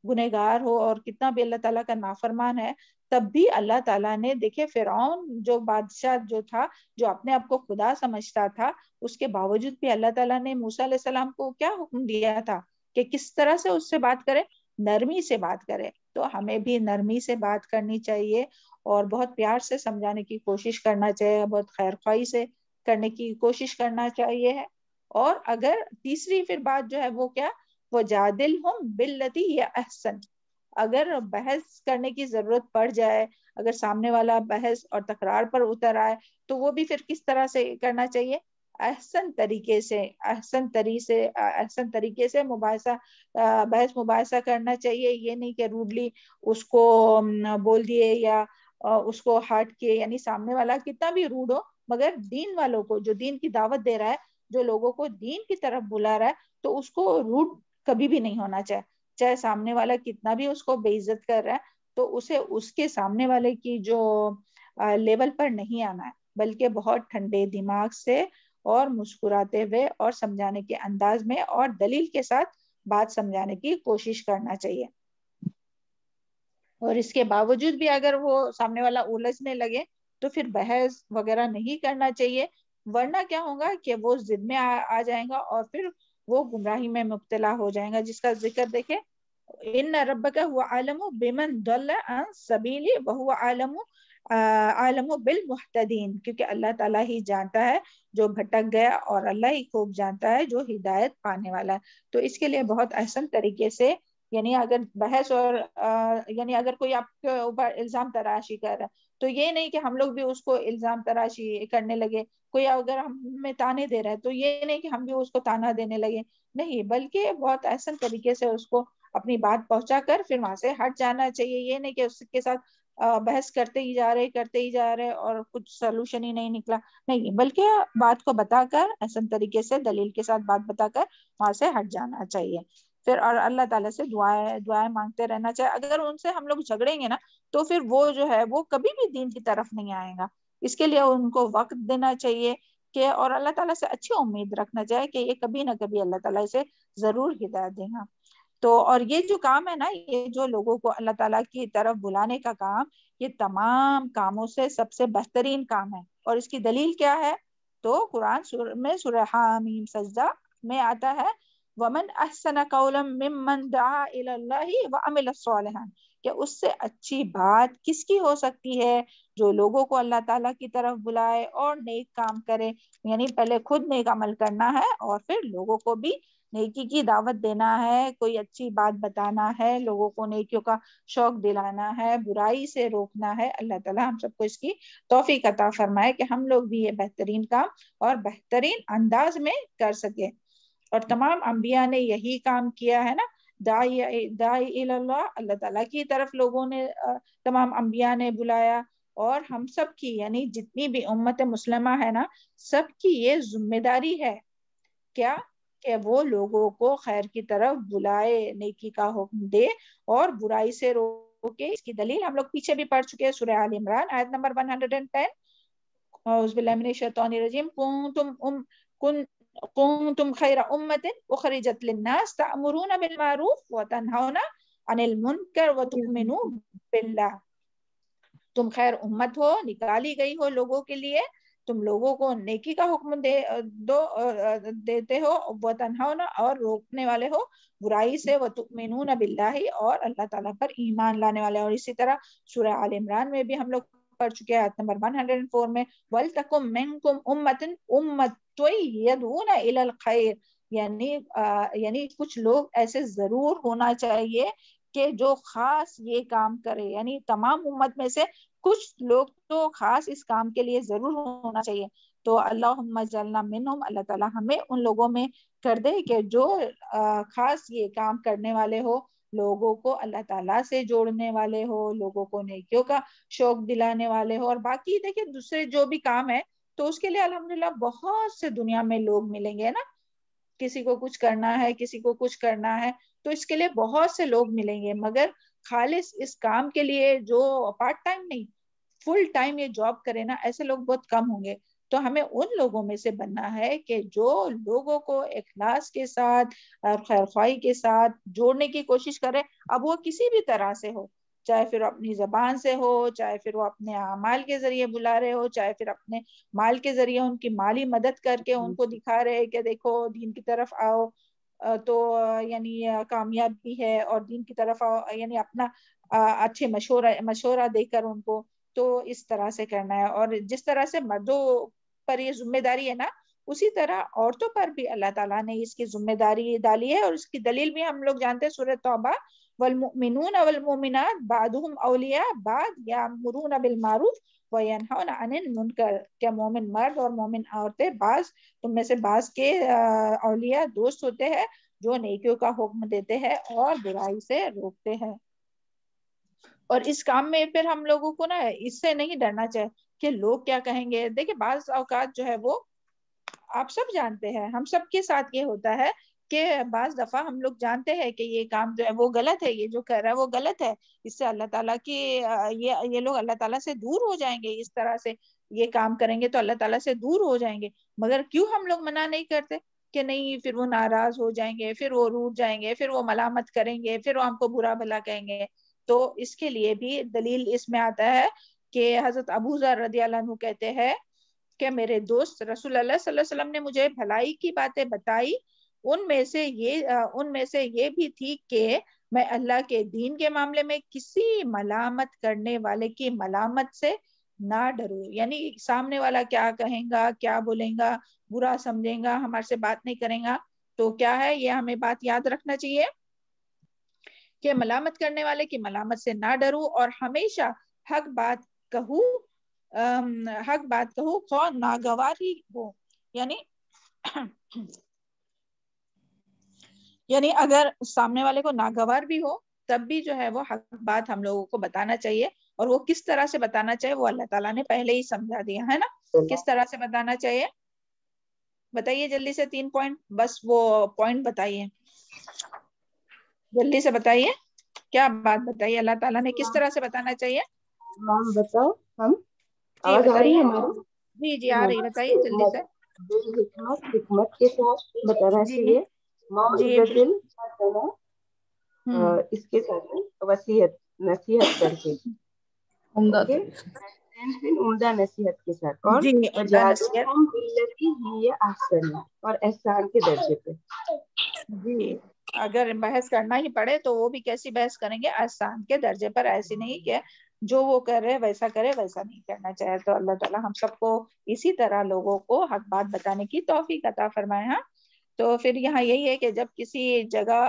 گنہگار ہو اور کتنا بھی اللہ تعالیٰ کا نافرمان ہے, تب بھی اللہ تعالیٰ نے دیکھے فرعون جو بادشاہ جو تھا, جو اپنے آپ کو خدا سمجھتا تھا, اس کے باوجود بھی اللہ تعالیٰ نے موسیٰ علیہ السلام کو کیا حکم دیا تھا کہ کس طرح سے اس سے بات کرے, نرمی سے بات کرے. تو ہمیں بھی نرمی سے بات کرنی چاہیے اور بہت پیار سے سمجھانے کی کوشش کرنا چاہیے, بہت خیرخواہی سے کرنے کی کوشش کرنا چاہیے ہے. اور اگر تیسری پھر بات جو ہے وہ کیا, وہ جادلہم باللتی ہی احسن. اگر بحث کرنے کی ضرورت پڑ جائے, اگر سامنے والا بحث اور تکرار پر اتر آئے, تو وہ بھی پھر کس طرح سے کرنا چاہیے, احسن طریقے سے بحث مباحثہ کرنا چاہیے. یہ نہیں کہ روڈلی اس کو بول دیے یا اس کو ہٹ کے, یعنی سامنے والا کتنا بھی روڈ ہو مگر دین والوں کو, جو دین کی دعوت دے رہا ہے, جو لوگوں کو دین کی طرف بلا رہا ہے, تو اس کو روڈ کبھی بھی نہیں ہونا چاہے سامنے والا کتنا بھی اس کو بے عزت کر رہا ہے, تو اسے اس کے سامنے والے کی جو لیول پر نہیں آنا ہے, بلکہ بہت ٹھنڈے دماغ سے اور مسکراتے ہوئے اور سمجھانے کے انداز میں اور دلیل کے ساتھ بات سمجھانے کی کوشش کرنا چاہیے. اور اس کے باوجود بھی اگر وہ سامنے والا الجھنے لگے تو پھر بحث وغیرہ نہیں کرنا چاہیے, ورنہ کیا ہوگا کہ وہ ضد میں آ جائیں گا اور پھر وہ گمراہی میں مبتلا ہو جائیں گا, جس کا ذکر دیکھیں, ان ربک هو اعلم بمن ضل عن سبیلہ وهو عالم بالمہتدین. کیونکہ اللہ تعالیٰ ہی جانتا ہے جو بھٹک گیا اور اللہ ہی خوب جانتا ہے جو ہدایت پانے والا ہے. تو اس کے لیے بہت احسن طریقے سے, یعنی اگر بحث اور یعنی اگر کوئی آپ کے اوپر الزام تراشی کر رہا ہے تو یہ نہیں کہ ہم لوگ بھی اس کو الزام تراشی کرنے لگے. کوئی اگر ہمیں تانے دے رہا ہے تو یہ نہیں کہ ہم بھی اس کو تانا دینے لگے, نہیں, بلکہ بہت احسن طریقے سے اس کو اپنی بات پہنچا کر پھر وہاں سے ہٹ جانا چاہیے. یہ نہیں کہ اس کے ساتھ بحث کرتے ہی جا رہے اور کچھ سلوشن ہی نہیں نکلا, نہیں, بلکہ بات کو بتا کر احسن طریقے سے دلیل کے ساتھ بات بتا کر وہاں سے ہٹ جانا چاہیے. پھر اور اللہ تعالیٰ سے دعائیں مانگتے رہنا چاہیے. اگر ان سے ہم لوگ جھگڑیں گے نا تو پھر وہ جو ہے وہ کبھی بھی دین کی طرف نہیں آئے گا. اس کے لیے ان کو وقت دینا چاہیے کہ, اور اللہ تعالیٰ سے اچھی امید رکھنا چاہیے کہ یہ کبھی نہ کبھی اللہ تعالیٰ اسے ضرور ہدایت دے گا. تو اور یہ جو کام ہے نا, یہ جو لوگوں کو اللہ تعالیٰ کی طرف بلانے کا کام, یہ تمام کاموں سے سب سے بہترین کام ہے. اور اس کی دلیل کیا ہے, تو قرآن میں سورہ حامیم سجدہ میں آتا ہے, وَمَنْ أَحْسَنَ قَوْلًا مِّمَّنْ دَعَا إِلَى اللَّهِ وَعَمِلَ صَالِحًا. کہ اس سے اچھی بات کس کی ہو سکتی ہے, جو لوگوں کو اللہ تعالیٰ کی طرف بلائے اور نیک کام کرے. یعنی پہلے خود نیک عمل کرنا ہے اور پھر لوگوں کو بھی نیکی کی دعوت دینا ہے, کوئی اچھی بات بتانا ہے, لوگوں کو نیکیوں کا شوق دلانا ہے, برائی سے روکنا ہے. اللہ تعالیٰ ہم سب کو اس کی توفیق عطا فرمائے کہ ہم لوگ بھی یہ بہترین کام اور بہترین انداز میں کر سکے. اور تمام انبیاء نے یہی کام کیا ہے نا، دائی اللہ، اللہ تعالیٰ کی طرف لوگوں نے تمام انبیاء نے بلایا. اور ہم سب کی یعنی جتنی بھی امت مسلمہ ہے نا، سب کی یہ ذمہ داری ہے کیا کہ وہ لوگوں کو خیر کی طرف بلائے، نیکی کا حکم دے اور برائی سے روکے. اس کی دلیل ہم لوگ پیچھے بھی پڑھ چکے ہیں، سورہ آل عمران آیت نمبر 110. اعوذ باللہ من الشیطان الرجیم. کنتم خیر امت اخرجت للناس تأمرون بالمعروف وتنہون عن المنکر وتؤمنون باللہ. تم خیر امت ہو، نکالی گئی ہو لوگوں کے لیے، تم لوگوں کو نیکی کا حکم دیتے ہو، وتنہون اور روکنے والے ہو برائی سے، وتؤمنون باللہ اور اللہ تعالیٰ پر ایمان لانے والے. اور اسی طرح سورہ آل عمران میں بھی ہم لوگ پڑھ چکے ہیں آیت نمبر 104 میں، وَلْتَكُمْ مِنْكُمْ أُمَّةٌ يَدْعُونَ إِلَى الْخَيْرِ، یعنی کچھ لوگ ایسے ضرور ہونا چاہیے کہ جو خاص یہ کام کرے، یعنی تمام امت میں سے کچھ لوگ تو خاص اس کام کے لیے ضرور ہونا چاہیے. تو اللہم اجعلنا منہم، اللہ تعالیٰ ہمیں ان لوگوں میں کر دے کہ جو خاص یہ کام کرنے والے ہو، لوگوں کو اللہ تعالیٰ سے جوڑنے والے ہو، لوگوں کو نیکیوں کا شوق دلانے والے ہو. اور باقی دیکھیں دوسرے جو بھی کام ہے تو اس کے لیے الحمدللہ بہت سے دنیا میں لوگ ملیں گے نا، کسی کو کچھ کرنا ہے، کسی کو کچھ کرنا ہے، تو اس کے لیے بہت سے لوگ ملیں گے. مگر خالص اس کام کے لیے جو پارٹ ٹائم نہیں، فل ٹائم یہ جاب کرے نا، ایسے لوگ بہت کم ہوں گے. تو ہمیں ان لوگوں میں سے بننا ہے کہ جو لوگوں کو اخلاص کے ساتھ اور خیر خواہی کے ساتھ جوڑنے کی کوشش کرے، اب وہ کسی بھی طرح سے ہو، چاہے پھر اپنی زبان سے ہو، چاہے پھر وہ اپنے اعمال کے ذریعے بلا رہے ہو، چاہے پھر اپنے مال کے ذریعے ان کی مالی مدد کر کے ان کو دکھا رہے کہ دیکھو دین کی طرف آؤ تو یعنی کامیابی ہے، اور دین کی طرف آؤ یعنی اپنا اچھے مشورہ دے کر ان کو، تو اس طرح سے کرنا ہے. اور جس طرح سے مردوں پر یہ ذمہ داری ہے نا، اسی طرح عورتوں پر بھی اللہ تعالیٰ نے اس کی ذمہ داری ڈالی ہے. اور اس کی دلیل بھی ہم لوگ جانتے ہیں، سورہ توبہ، والمؤمنون والمؤمنات بعضهم اولیاء بعض یامرون بالمعروف وینہون عن المنکر، کہ مومن مرد اور مومن عورتیں بعض تم میں سے بعض کے اولیاء دوست ہوتے ہیں جو نیکیوں کا حکم دیتے ہیں اور برائی سے روکتے ہیں. اور اس کام میں پھر ہم لوگوں کو نا اس سے نہیں ڈرنا چاہیے کہ لوگ کیا کہیں گے. دیکھیں بعض اوقات جو ہے وہ آپ سب جانتے ہیں، ہم سب کے ساتھ یہ ہوتا ہے کہ بعض دفعہ ہم لوگ جانتے ہیں کہ یہ کام جو ہے وہ غلط ہے، یہ جو کر رہا ہے وہ غلط ہے، اس سے اللہ تعالیٰ کی یہ لوگ اللہ تعالیٰ سے دور ہو جائیں گے، اس طرح سے یہ کام کریں گے تو اللہ تعالیٰ سے دور ہو جائیں گے. مگر کیوں ہم لوگ منع نہیں کرتے کہ نہیں، پھر وہ ناراض ہو جائیں گے، پھر وہ روٹھ جائیں گے، پھر وہ ملامت کریں گے، پھر وہ ہم کو برا بھلا کہیں گے. تو اس کے لیے بھی دلیل اس میں آتا ہے کہ حضرت ابو ذر رضی اللہ عنہ کہتے ہیں کہ میرے دوست رسول اللہ صلی اللہ علیہ وسلم نے مجھے بھلائی کی باتیں بتائی، ان میں سے یہ بھی تھی کہ میں اللہ کے دین کے معاملے میں کسی ملامت کرنے والے کی ملامت سے نہ ڈروں. یعنی سامنے والا کیا کہیں گا، کیا بولیں گا، برا سمجھیں گا، ہمارے سے بات نہیں کریں گا، تو کیا ہے یہ ہمیں بات یاد رکھنا چاہیے کہ ملامت کرنے والے کی ملامت سے نہ ڈروں، اور ہمیشہ حق بات کہوں خواہ ناگواری ہو. یعنی اگر سامنے والے کو ناگوار بھی ہو تب بھی جو ہے وہ حق بات ہم لوگوں کو بتانا چاہیے. اور وہ کس طرح سے بتانا چاہیے وہ اللہ تعالیٰ نے پہلے ہی سمجھا دیا ہے نا، کس طرح سے بتانا چاہیے. بتائیے جلدی سے 3 پوائنٹ، بس وہ پوائنٹ بتائیے، جلدی سے بتائیے کیا بات بتائیے اللہ تعالیٰ نے کس طرح سے بتانا چاہیے. ہم بتاؤ، ہم جی آواز آ رہی ہے بتائیے. ہماری؟ جی آ رہی، بتائیے جلدی سے. حکمت کے ساتھ بتانا جی چاہیے، بالکل. اس کے ساتھ نصیحت کر کے، عمدہ عمدہ نصیحت کے ساتھ، اور جی عمدہ نصیحت. باللتی ہی احسن، اور احسان کے درجے پہ. جی اگر بحث کرنا ہی پڑے تو وہ بھی کیسی بحث کریں گے، احسان کے درجے پر، ایسی نہیں کہ جو وہ کر رہے ویسا کرے، ویسا نہیں کرنا چاہے. تو اللہ تعالیٰ ہم سب کو اسی طرح لوگوں کو حق بات بتانے کی توفیق عطا فرمائے. ہاں تو پھر یہاں یہی ہے کہ جب کسی جگہ،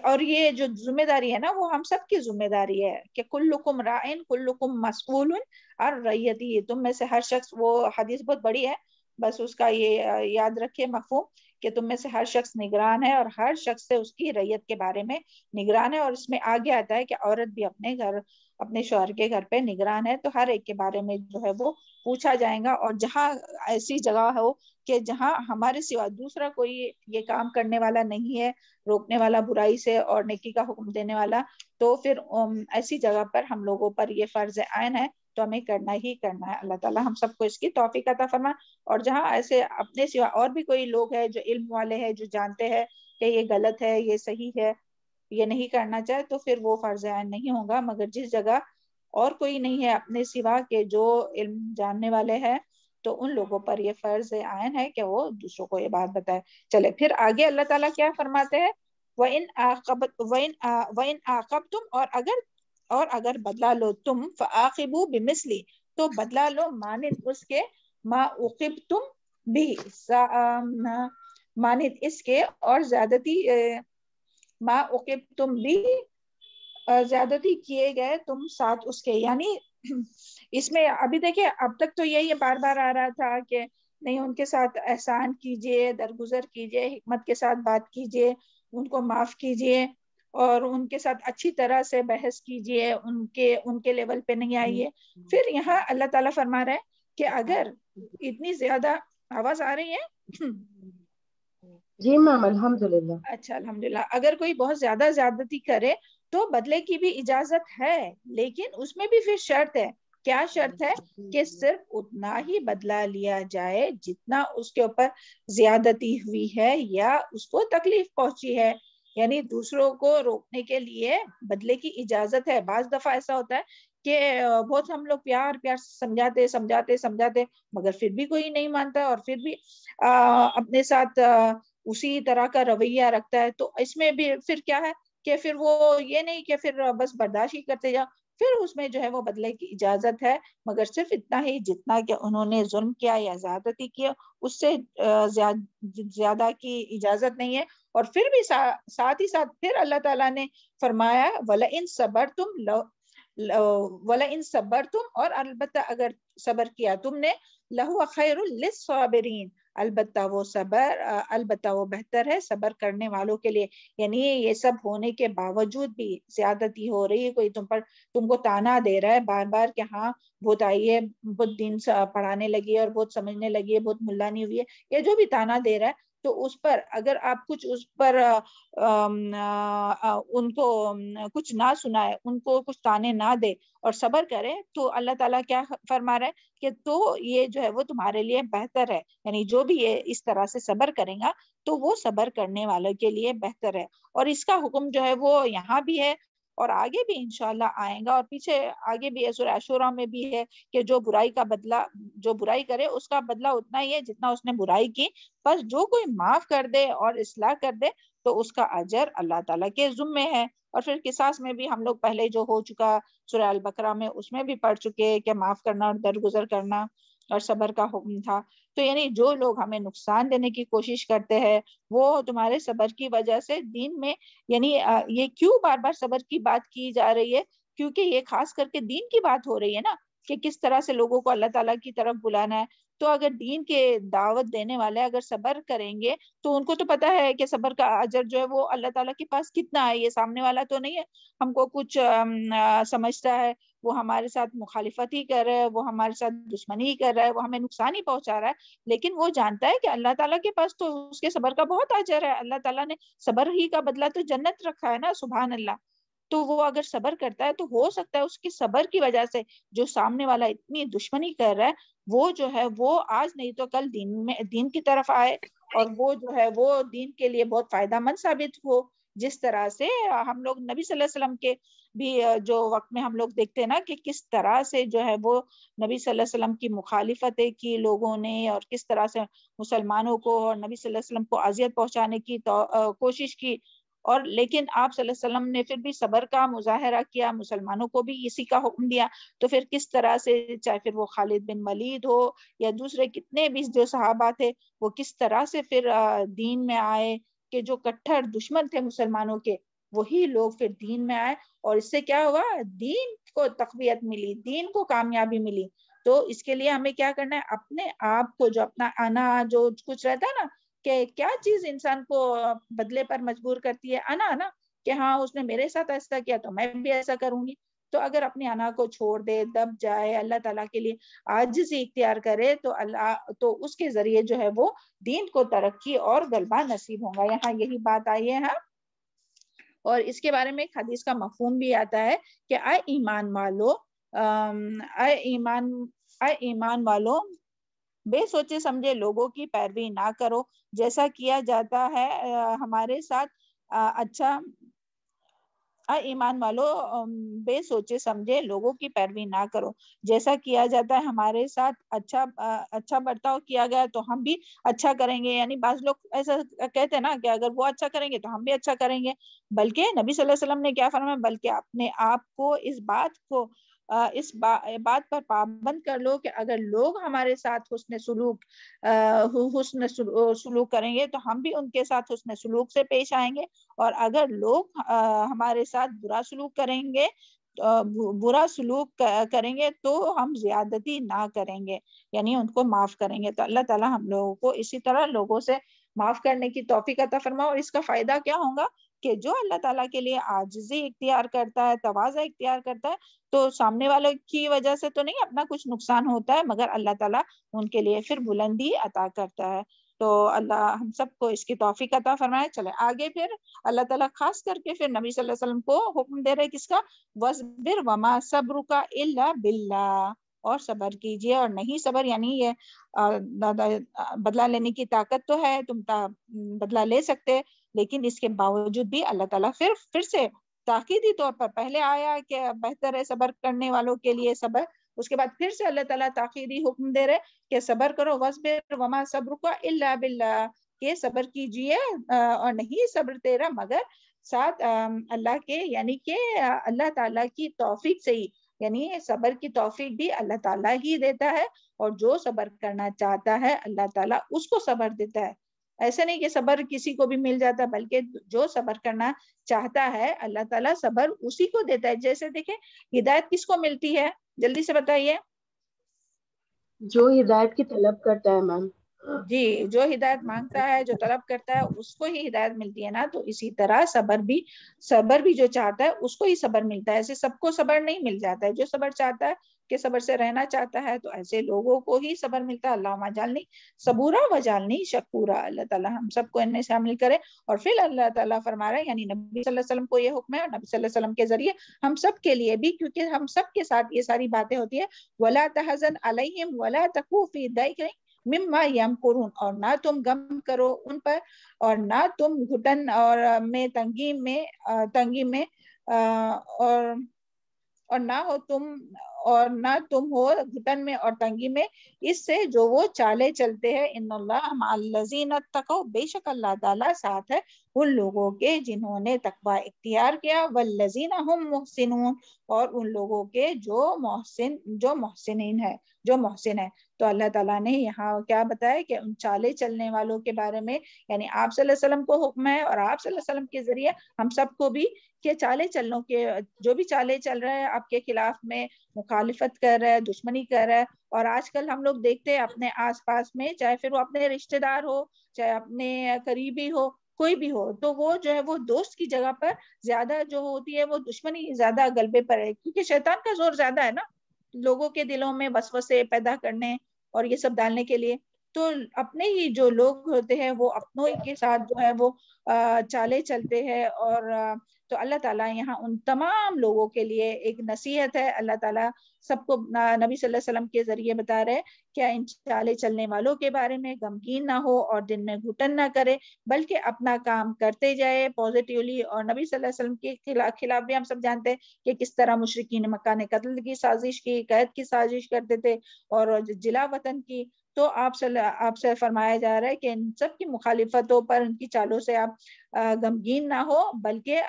اور یہ جو ذمہ داری ہے نا وہ ہم سب کی ذمہ داری ہے کہ کلکم رائن کلکم مسئول عن رعیتی، تم میں سے ہر شخص، وہ حدیث بہت بڑی ہے بس اس کا یہ یاد رکھے مفہوم کہ تم میں سے ہر شخص نگران ہے اور ہر شخص سے اس کی رعیت کے بارے میں نگران ہے. اور اس میں آگے آتا ہے کہ عورت بھی اپنے گھر اپنے شوہر کے گھر پہ نگران ہے. تو ہر ایک کے بارے میں جو ہے وہ پوچھا جائے گا. اور جہاں ایسی جگہ ہو کہ جہاں ہمارے سوا دوسرا کوئی یہ کام کرنے والا نہیں ہے, روکنے والا برائی سے اور نیکی کا حکم دینے والا, تو پھر ایسی جگہ پر ہم لوگوں پر یہ فرض عین ہے, تو ہمیں کرنا ہی کرنا ہے. اللہ تعالیٰ ہم سب کو اس کی توفیق عطا فرمائے. اور جہاں ایسے اپنے سوا اور بھی کوئی لوگ ہیں جو علم والے ہیں, جو جانتے ہیں کہ یہ غلط ہے, یہ صحیح ہے, یہ نہیں کرنا چاہے, تو پھر وہ فرض عین نہیں ہوگا. مگر جس جگہ اور کوئی نہیں ہے اپنے سوا کے جو علم جاننے والے ہیں, تو ان لوگوں پر یہ فرض عین ہے کہ وہ دوسروں کو یہ بات بتائے. چلے پھر آگے اللہ تعالیٰ کیا فرماتے ہیں, وَإِنْ عَاقَبْتُمْ, اور اگر بدلا لو تم, فَعَاقِبُوا بِمِثْلِ, تو بدلا لو مانند اس کے, مَا عُوقِبْتُمْ بِهِ, مانند اس کے اور زیادتی, مَا عُوقِبْتُمْ بِهِ, زیادتی کیے گئے تم ساتھ اس کے. یعنی اس میں ابھی دیکھیں اب تک تو یہی بار بار آ رہا تھا کہ نہیں ان کے ساتھ احسان کیجئے, درگزر کیجئے, حکمت کے ساتھ بات کیجئے, ان کو معاف کیجئے, اور ان کے ساتھ اچھی طرح سے بحث کیجئے, ان کے لیول پہ نہیں آئیے. پھر یہاں اللہ تعالیٰ فرما رہے ہیں کہ اگر اتنی زیادہ, آواز آ رہی ہے؟ جی میم الحمدللہ. اچھا الحمدللہ. اگر کوئی بہت زیادہ زیادتی کرے تو بدلے کی بھی اجازت ہے, لیکن اس میں بھی پھر شرط ہے. کیا شرط ہے؟ کہ صرف اتنا ہی بدلہ لیا جائے جتنا اس کے اوپر زیادتی ہوئی ہے یا اس کو تکلیف پہنچی ہے. یعنی دوسروں کو روکنے کے لیے بدلے کی اجازت ہے. بعض دفعہ ایسا ہوتا ہے کہ بہت ہم لوگ پیار سمجھاتے مگر پھر بھی کوئی نہیں مانتا, اور پھر بھی اپنے ساتھ اسی طرح کا رویہ رکھتا ہے. تو اس میں بھی پھر کیا ہے کہ پھر وہ یہ نہیں کہ پھر بس برداشت ہی کرتے جاؤ, پھر اس میں جو ہے وہ بدلے کی اجازت ہے, مگر صرف اتنا ہی جتنا کہ انہوں نے ظلم کیا یا زیادتی کیا, اس سے زیادہ کی اجازت نہیں ہے. اور پھر بھی ساتھ ہی ساتھ پھر اللہ تعالیٰ نے فرمایا وَلَئِن صَبَرْتُمْ, اور البتہ اگر صبر کیا تم نے, لَهُوَ خَيْرٌ لِلصَّابِرِينَ, البتہ وہ بہتر ہے صبر کرنے والوں کے لیے. یعنی یہ سب ہونے کے باوجود بھی زیادتی ہو رہی ہے, کوئی تم کو تانا دے رہا ہے بار بار کہ ہاں بہت آئی ہے, بہت دین پڑھانے لگی ہے اور بہت سمجھنے لگی ہے, بہت ملانی ہوئی ہے, یا جو بھی تانا دے رہا ہے, تو اس پر اگر آپ کچھ اس پر ان کو کچھ نہ سنائے, ان کو کچھ تانے نہ دے اور صبر کرے, تو اللہ تعالیٰ کیا فرما رہا ہے کہ تو یہ جو ہے وہ تمہارے لیے بہتر ہے. یعنی جو بھی یہ اس طرح سے صبر کریں گا تو وہ صبر کرنے والوں کے لیے بہتر ہے. اور اس کا حکم جو ہے وہ یہاں بھی ہے اور آگے بھی انشاءاللہ آئے گا, اور پیچھے آگے بھی سورہ عاشوراء میں بھی ہے کہ جو برائی کرے اس کا بدلہ اتنا ہی ہے جتنا اس نے برائی کی. بس جو کوئی معاف کر دے اور اصلاح کر دے تو اس کا اجر اللہ تعالیٰ کے ذمے ہے. اور پھر قصاص میں بھی ہم لوگ پہلے جو ہو چکا سورہ البقرہ میں اس میں بھی پڑھ چکے کہ معاف کرنا اور درگزر کرنا اور صبر کا حکم تھا. تو یعنی جو لوگ ہمیں نقصان دینے کی کوشش کرتے ہیں وہ تمہارے صبر کی وجہ سے دین میں, یعنی یہ کیوں بار بار صبر کی بات کی جا رہی ہے, کیونکہ یہ خاص کر کے دین کی بات ہو رہی ہے نا, کہ کس طرح سے لوگوں کو اللہ تعالیٰ کی طرف بلانا ہے. تو اگر دین کے دعوت دینے والے اگر صبر کریں گے تو ان کو تو پتا ہے کہ صبر کا اجر جو ہے وہ اللہ تعالیٰ کے پاس کتنا ہے. یہ سامنے والا تو نہیں ہے ہم کو کچھ سمجھتا ہے, وہ ہمارے ساتھ مخالفت ہی کر رہا ہے, وہ ہمارے ساتھ دشمنی ہی کر رہا ہے, وہ ہمیں نقصان ہی پہنچا رہا ہے, لیکن وہ جانتا ہے کہ اللہ تعالیٰ کے پاس تو اس کے صبر کا بہت اجر ہے. اللہ تعالیٰ نے صبر ہی کا بدلہ تو جنت رکھا ہے نا, سبحان اللہ. تو وہ اگر صبر کرتا ہے تو ہو سکتا ہے اس کی صبر کی وجہ سے جو سامنے والا اتنی دشمنی کر رہا ہے وہ جو ہے وہ آج نہیں تو کل دین کی طرف آئے, اور وہ جو ہے وہ دین کے لیے بہت فائدہ مند ثابت ہو. جس طرح سے ہم لوگ نبی صلی اللہ علیہ وسلم کے بھی جو وقت میں ہم لوگ دیکھتے ہیں نا کہ کس طرح سے جو ہے وہ نبی صلی اللہ علیہ وسلم کی مخالفتیں کی لوگوں نے, اور کس طرح سے مسلمانوں کو اور نبی صلی اللہ علیہ وسلم کو اذیت پہنچانے کی کوشش کی, اور لیکن آپ صلی اللہ علیہ وسلم نے پھر بھی صبر کا مظاہرہ کیا, مسلمانوں کو بھی اسی کا حکم دیا. تو پھر کس طرح سے چاہے پھر وہ خالد بن ولید ہو یا دوسرے کتنے بھی جو صحابہ تھے وہ کس طرح سے پھر دین میں آئے, کہ جو کٹھر دشمن تھے مسلمانوں کے وہی لوگ پھر دین میں آئے, اور اس سے کیا ہوا, دین کو تقویت ملی, دین کو کامیابی ملی. تو اس کے لیے ہمیں کیا کرنا ہے، اپنے آپ کو جو اپنا انا جو کچھ رہتا ہے نا کہ کیا چیز انسان کو بدلے پر مجبور کرتی ہے، انا کہ ہاں اس نے میرے ساتھ ایسا کیا تو میں بھی ایسا کروں گی. تو اگر اپنی انا کو چھوڑ دے، دب جائے، اللہ تعالیٰ کے لیے عاجزی اختیار کرے تو اس کے ذریعے جو ہے وہ دین کو ترقی اور غلبہ نصیب ہوگا. یہاں یہی بات آئی ہے. اور اس کے بارے میں ایک حدیث کا مفہوم بھی آتا ہے کہ اے ایمان والو، اے ایمان والو، بے سوچے سمجھے لوگوں کی پیروی نہ کرو، جیسا کیا جاتا ہے ہمارے ساتھ اچھا. اے ایمان والو، بے سوچے سمجھے لوگوں کی پیروی نہ کرو، جیسا کیا جاتا ہے ہمارے ساتھ اچھا برتاؤ کیا گیا تو ہم بھی اچھا کریں گے. یعنی بعض لوگ ایسا کہتے ہیں نا کہ اگر وہ اچھا کریں گے تو ہم بھی اچھا کریں گے. بلکہ نبی صلی اللہ علیہ وسلم نے کیا فرمایا، بلکہ اپنے آپ کو اس بات پر پابند کر لو کہ اگر لوگ ہمارے ساتھ حسن سلوک کریں گے تو ہم بھی ان کے ساتھ حسن سلوک سے پیش آئیں گے، اور اگر لوگ ہمارے ساتھ برا سلوک کریں گے تو ہم زیادتی نہ کریں گے، یعنی ان کو معاف کریں گے. تو اللہ تعالیٰ ہم لوگوں کو اسی طرح لوگوں سے معاف کرنے کی توفیق عطا فرمائے. اور اس کا فائدہ کیا ہوگا کہ جو اللہ تعالیٰ کے لیے عاجزی اختیار کرتا ہے، تواضع اختیار کرتا ہے، تو سامنے والوں کی وجہ سے تو نہیں اپنا کچھ نقصان ہوتا ہے، مگر اللہ تعالیٰ ان کے لیے پھر بلندی عطا کرتا ہے. تو اللہ ہم سب کو اس کی توفیق عطا فرمائے. چلے آگے پھر اللہ تعالیٰ خاص کر کے پھر نبی صلی اللہ علیہ وسلم کو حکم دے رہے کس کا، وَاصْبِرْ وَمَا صَبْرُكَ إِلَّا بِاللَّهِ، اور صبر کیجئے اور نہیں صبر، یعنی یہ بدلہ لینے کی طاقت تو ہے، تم بدلہ لے سکتے، لیکن اس کے باوجود بھی اللہ تعالیٰ پھر سے تاکیدی طور پر پہلے آیا کہ بہتر ہے صبر کرنے والوں کے لیے صبر، اس کے بعد پھر سے اللہ تعالیٰ تاکیدی حکم دے رہے کہ صبر کرو، وَاصْبِرْ وَمَا صَبْرُكَ إِلَّا بِاللَّهِ، کہ صبر کیجئے اور نہیں صبر تیرا مگر ساتھ اللہ کے، یعنی کہ اللہ تعالیٰ کی توفیق سے ہی، یعنی صبر کی توفیق بھی اللہ تعالیٰ ہی دیتا ہے، اور جو صبر کرنا چاہتا ہے اللہ تعالیٰ اس کو صبر دیتا ہے. ایسے نہیں کہ صبر کسی کو بھی مل جاتا، بلکہ جو صبر کرنا چاہتا ہے اللہ تعالیٰ صبر اسی کو دیتا ہے. جیسے دیکھیں ہدایت کس کو ملتی ہے، جلدی سے بتائیے. جو ہدایت کی طلب کرتا ہے میم. جی، جو ہدایت مانگتا ہے، جو طلب کرتا ہے اس کو ہی ہدایت ملتی ہے نا. تو اسی طرح صبر بھی جو چاہتا ہے اس کو ہی صبر ملتا ہے. ایسے سب کو صبر نہیں مل جاتا ہے. جو صبر چاہتا ہے کہ صبر سے رہنا چاہتا ہے تو ایسے لوگوں کو ہی صبر ملتا ہے. اللہم اجعلنی صبورا وجعلنی شکورا. اللہ تعالیٰ ہم سب کو ان میں شامل کرے. اور پھر اللہ تعالیٰ فرما رہا ہے، یعنی نبی صلی اللہ علیہ وسلم کو یہ حکم ہے، اور نبی صلی اللہ علیہ وسلم کے ذریعے ہم سب کے لیے بھی، کیونکہ ہم سب کے ساتھ یہ ساری باتیں ہوتی ہیں. وَلَا تَحْزَنْ عَلَيْهِمْ وَلَا تَكُ فِي ضَيْقٍ مما یمکرون، اور نہ تم غم کرو ان پر، اور نہ تم گھٹن اور میں تنگی میں اور نہ تم ہو گھٹن میں اور تنگی میں اس سے جو وہ چالے چلتے ہیں. ان اللہ مع الذین اتقوا، بے شک اللہ تعالیٰ ساتھ ہے ان لوگوں کے جنہوں نے تقوی اختیار کیا، والذین هم محسنون، اور ان لوگوں کے جو محسن ہے. تو اللہ تعالیٰ نے یہاں کیا بتایا کہ ان چالے چلنے والوں کے بارے میں، یعنی آپ صلی اللہ علیہ وسلم کو حکم ہے، اور آپ صلی اللہ علیہ وسلم کے ذریعے ہم سب کو بھی کہ چالے چلنوں کے، جو بھی چالے چل رہے ہیں آپ کے خلاف میں، مخالفت کر رہا ہے، دشمنی کر رہا ہے. اور آج کل ہم لوگ دیکھتے ہیں اپنے آس پاس میں، چاہے پھر وہ اپنے رشتہ دار ہو، چاہے اپنے قریبی ہو، کوئی بھی ہو، تو وہ جو ہے وہ دوست کی جگہ پر زیادہ جو ہوتی ہے وہ دشمنی زیادہ غلبے پر ہے، کیونکہ شیطان کا زور زیادہ ہے نا لوگوں کے دلوں میں وسوسے پیدا کرنے اور یہ سب ڈالنے کے لیے. تو اپنے ہی جو لوگ ہوتے ہیں وہ اپنوں کے ساتھ جو ہے وہ چالے چلتے ہیں. اور تو اللہ تعالیٰ یہاں ان تمام لوگوں کے لیے ایک نصیحت ہے. اللہ تعالیٰ سب کو نبی صلی اللہ علیہ وسلم کے ذریعے بتا رہے کیا ان چالے چلنے والوں کے بارے میں غمگین نہ ہو اور دن میں گھٹن نہ کرے، بلکہ اپنا کام کرتے جائے پازیٹیولی. اور نبی صلی اللہ علیہ وسلم کے خلاف بھی ہم سب جانتے ہیں کہ کس طرح مشرکین مکہ نے قتل کی سازش کی، قید کی سازش کرتے تھے اور جلا وطن کی. تو آپ سے فرمایا جا رہا ہے کہ ان سب کی مخالفتوں پر، ان کی چالوں سے آپ غمگین نہ ہو، بلکہ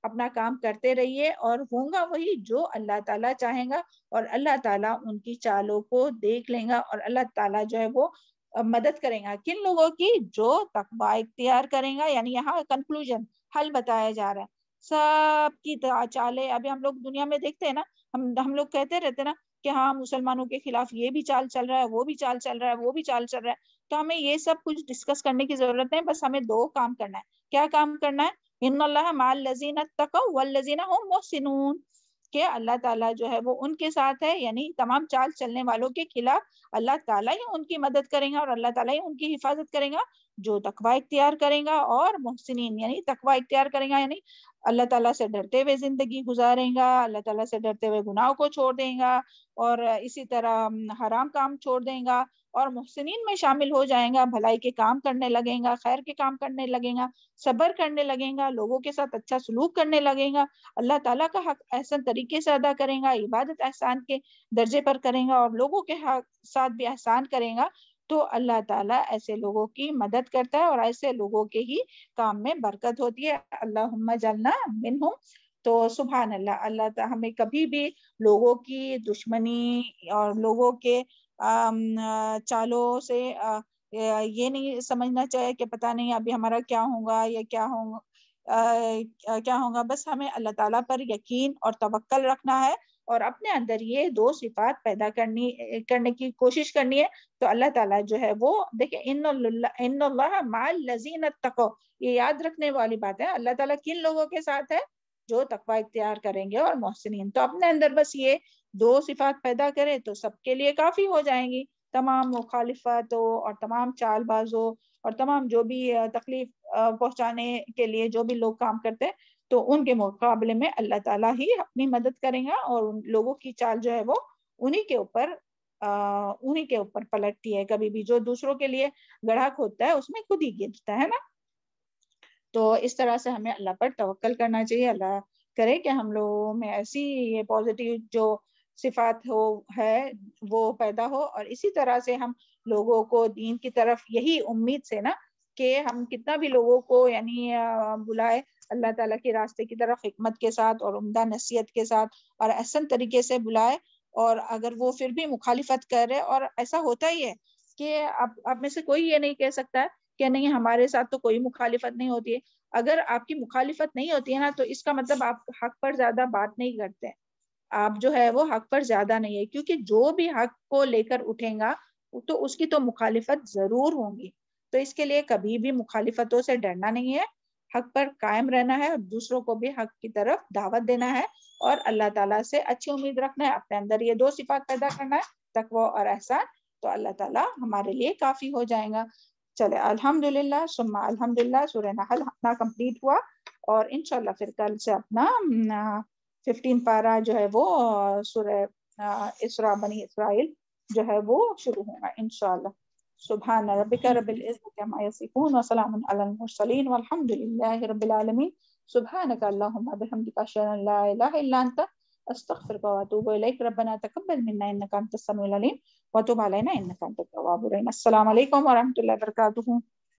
اپنا کام کرتے رہیے. اور ہوگا وہی جو اللہ تعالیٰ چاہیں گا، اور اللہ تعالیٰ ان کی چالوں کو دیکھ لیں گا، اور اللہ تعالیٰ جو ہے وہ مدد کریں گا. کن لوگوں کی؟ جو تقوی اختیار کریں گا. یعنی یہاں کنکلوژن، حل بتایا جا رہا ہے. سب کی چالیں ابھی ہم لوگ دنیا میں دیکھتے ہیں نا، ہم لوگ کہتے رہتے نا کہ ہاں مسلمانوں کے خلاف یہ بھی چال چل رہا ہے، وہ بھی چال چل رہا ہے، وہ بھی چال چل رہا ہے. تو ہمیں یہ سب کچھ ڈسکس کرنے کی ضرورت ہے. بس ہمیں 2 کام کرنا ہے. کیا کام کرنا ہے؟ ان اللہ مع الذین اتقوا والذین هم محسنون، کہ اللہ تعالیٰ جو ہے وہ ان کے ساتھ ہے، یعنی تمام چال چلنے والوں کے خلاف اللہ تعالیٰ ہی ان کی مدد کرے گا اور اللہ تعالیٰ ہی ان کی حفاظت کرے گا جو تقوی اختیار کرے گا. اور محسنین یعنی تقوی اختیار کرے گا، یعنی اللہ تعالیٰ سے ڈرتے ہوئے زندگی گزارے گا، اللہ تعالیٰ سے ڈرتے ہوئے گناہوں کو چھوڑ دے گا، اور اسی طرح حرام کام چھوڑ دے گا، اور محسنین میں شامل ہو جائے گا، بھلائی کے کام کرنے لگے گا، خیر کے کام کرنے لگے گا، صبر کرنے لگے گا، لوگوں کے ساتھ اچھا سلوک کرنے لگے گا، اللہ تعالیٰ کا حق احسن طریقے سے ادا کرے گا، عبادت احسان کے درجے پر کرے گا، اور لوگوں کے ساتھ بھی احسان کرے گا. تو اللہ تعالیٰ ایسے لوگوں کی مدد کرتا ہے اور ایسے لوگوں کے ہی کام میں برکت ہوتی ہے. اللہم جلنا منہم. تو سبحان اللہ، اللہ تعالیٰ ہمیں کبھی بھی لوگوں کی دشمنی اور لوگوں کے چالوں سے یہ نہیں سمجھنا چاہیے کہ پتہ نہیں ابھی ہمارا کیا ہوگا یا کیا ہوگا. بس ہمیں اللہ تعالیٰ پر یقین اور توکل رکھنا ہے اور اپنے اندر یہ 2 صفات پیدا کرنے کی کوشش کرنی ہے. تو اللہ تعالیٰ جو ہے وہ دیکھیں، ان اللہ مع الذین اتقوا، یہ یاد رکھنے والی بات ہے. اللہ تعالیٰ کن لوگوں کے ساتھ ہے؟ جو تقوی اختیار کریں گے اور محسنین. تو اپنے اندر بس یہ 2 صفات پیدا کرے تو سب کے لیے کافی ہو جائیں گی. تمام مخالفتوں اور تمام چال بازوں اور تمام جو بھی تکلیف پہنچانے کے لیے جو بھی لوگ کام کرتے ہیں، تو ان کے مقابلے میں اللہ تعالیٰ ہی اپنی مدد کریں گا، اور ان لوگوں کی چال جو ہے وہ انہی کے اوپر پلٹتی ہے. کبھی بھی جو دوسروں کے لیے گڑھا کھودتا ہے اس میں خود ہی گرتا ہے نا. تو اس طرح سے ہمیں اللہ پر توکل کرنا چاہیے. اللہ کرے کہ ہم لوگوں میں ایسی یہ پازیٹیو جو صفات ہے وہ پیدا ہو، اور اسی طرح سے ہم لوگوں کو دین کی طرف یہی امید سے نا کہ ہم کتنا بھی لوگوں کو یعنی بلائے اللہ تعالیٰ کے راستے کی طرف حکمت کے ساتھ اور عمدہ نصیحت کے ساتھ اور احسن طریقے سے بلائے، اور اگر وہ پھر بھی مخالفت کر رہے، اور ایسا ہوتا ہی ہے کہ آپ میں سے کوئی یہ نہیں کہہ سکتا کہ نہیں ہمارے ساتھ تو کوئی مخالفت نہیں ہوتی ہے. اگر آپ کی مخالفت نہیں ہوتی ہے نا تو اس کا مطلب آپ حق پر زیادہ بات نہیں کرتے، آپ جو ہے وہ حق پر زیادہ نہیں ہے، کیونکہ جو بھی حق کو لے کر اٹھیں گا تو اس کی تو مخالفت ضرور ہوں گی. تو اس کے لیے کبھی بھی مخالفتوں سے ڈرنا نہیں ہے، حق پر قائم رہنا ہے اور دوسروں کو بھی حق کی طرف دعوت دینا ہے اور اللہ تعالیٰ سے اچھی امید رکھنا ہے. اپنے اندر یہ 2 صفات پیدا کرنا ہے، تقوی اور احسان، تو اللہ تعالیٰ ہمارے لیے کافی ہو جائے گا. چلے الحمدللہ ثم الحمدللہ، سورہ نحل اپنا کمپلیٹ ہوا، اور انشاءاللہ پھر کل سے اپنا 15 پارہ جو ہے وہ سورہ اسراء بنی اسرائیل جو ہے وہ شروع ہوگا انشاءاللہ. سبحان ربک رب العزت عما یصفون وسلام علی المرسلین والحمد للہ رب العالمین. سبحانک اللہم بحمدک اشہد ان لا الہ الا انت استغفرک واتوب الیک. ربنا تقبل منا انک انت السمیع العلیم وتب علینا انک انت التواب الرحیم. السلام علیکم ورحمۃ اللہ وبرکاتہ.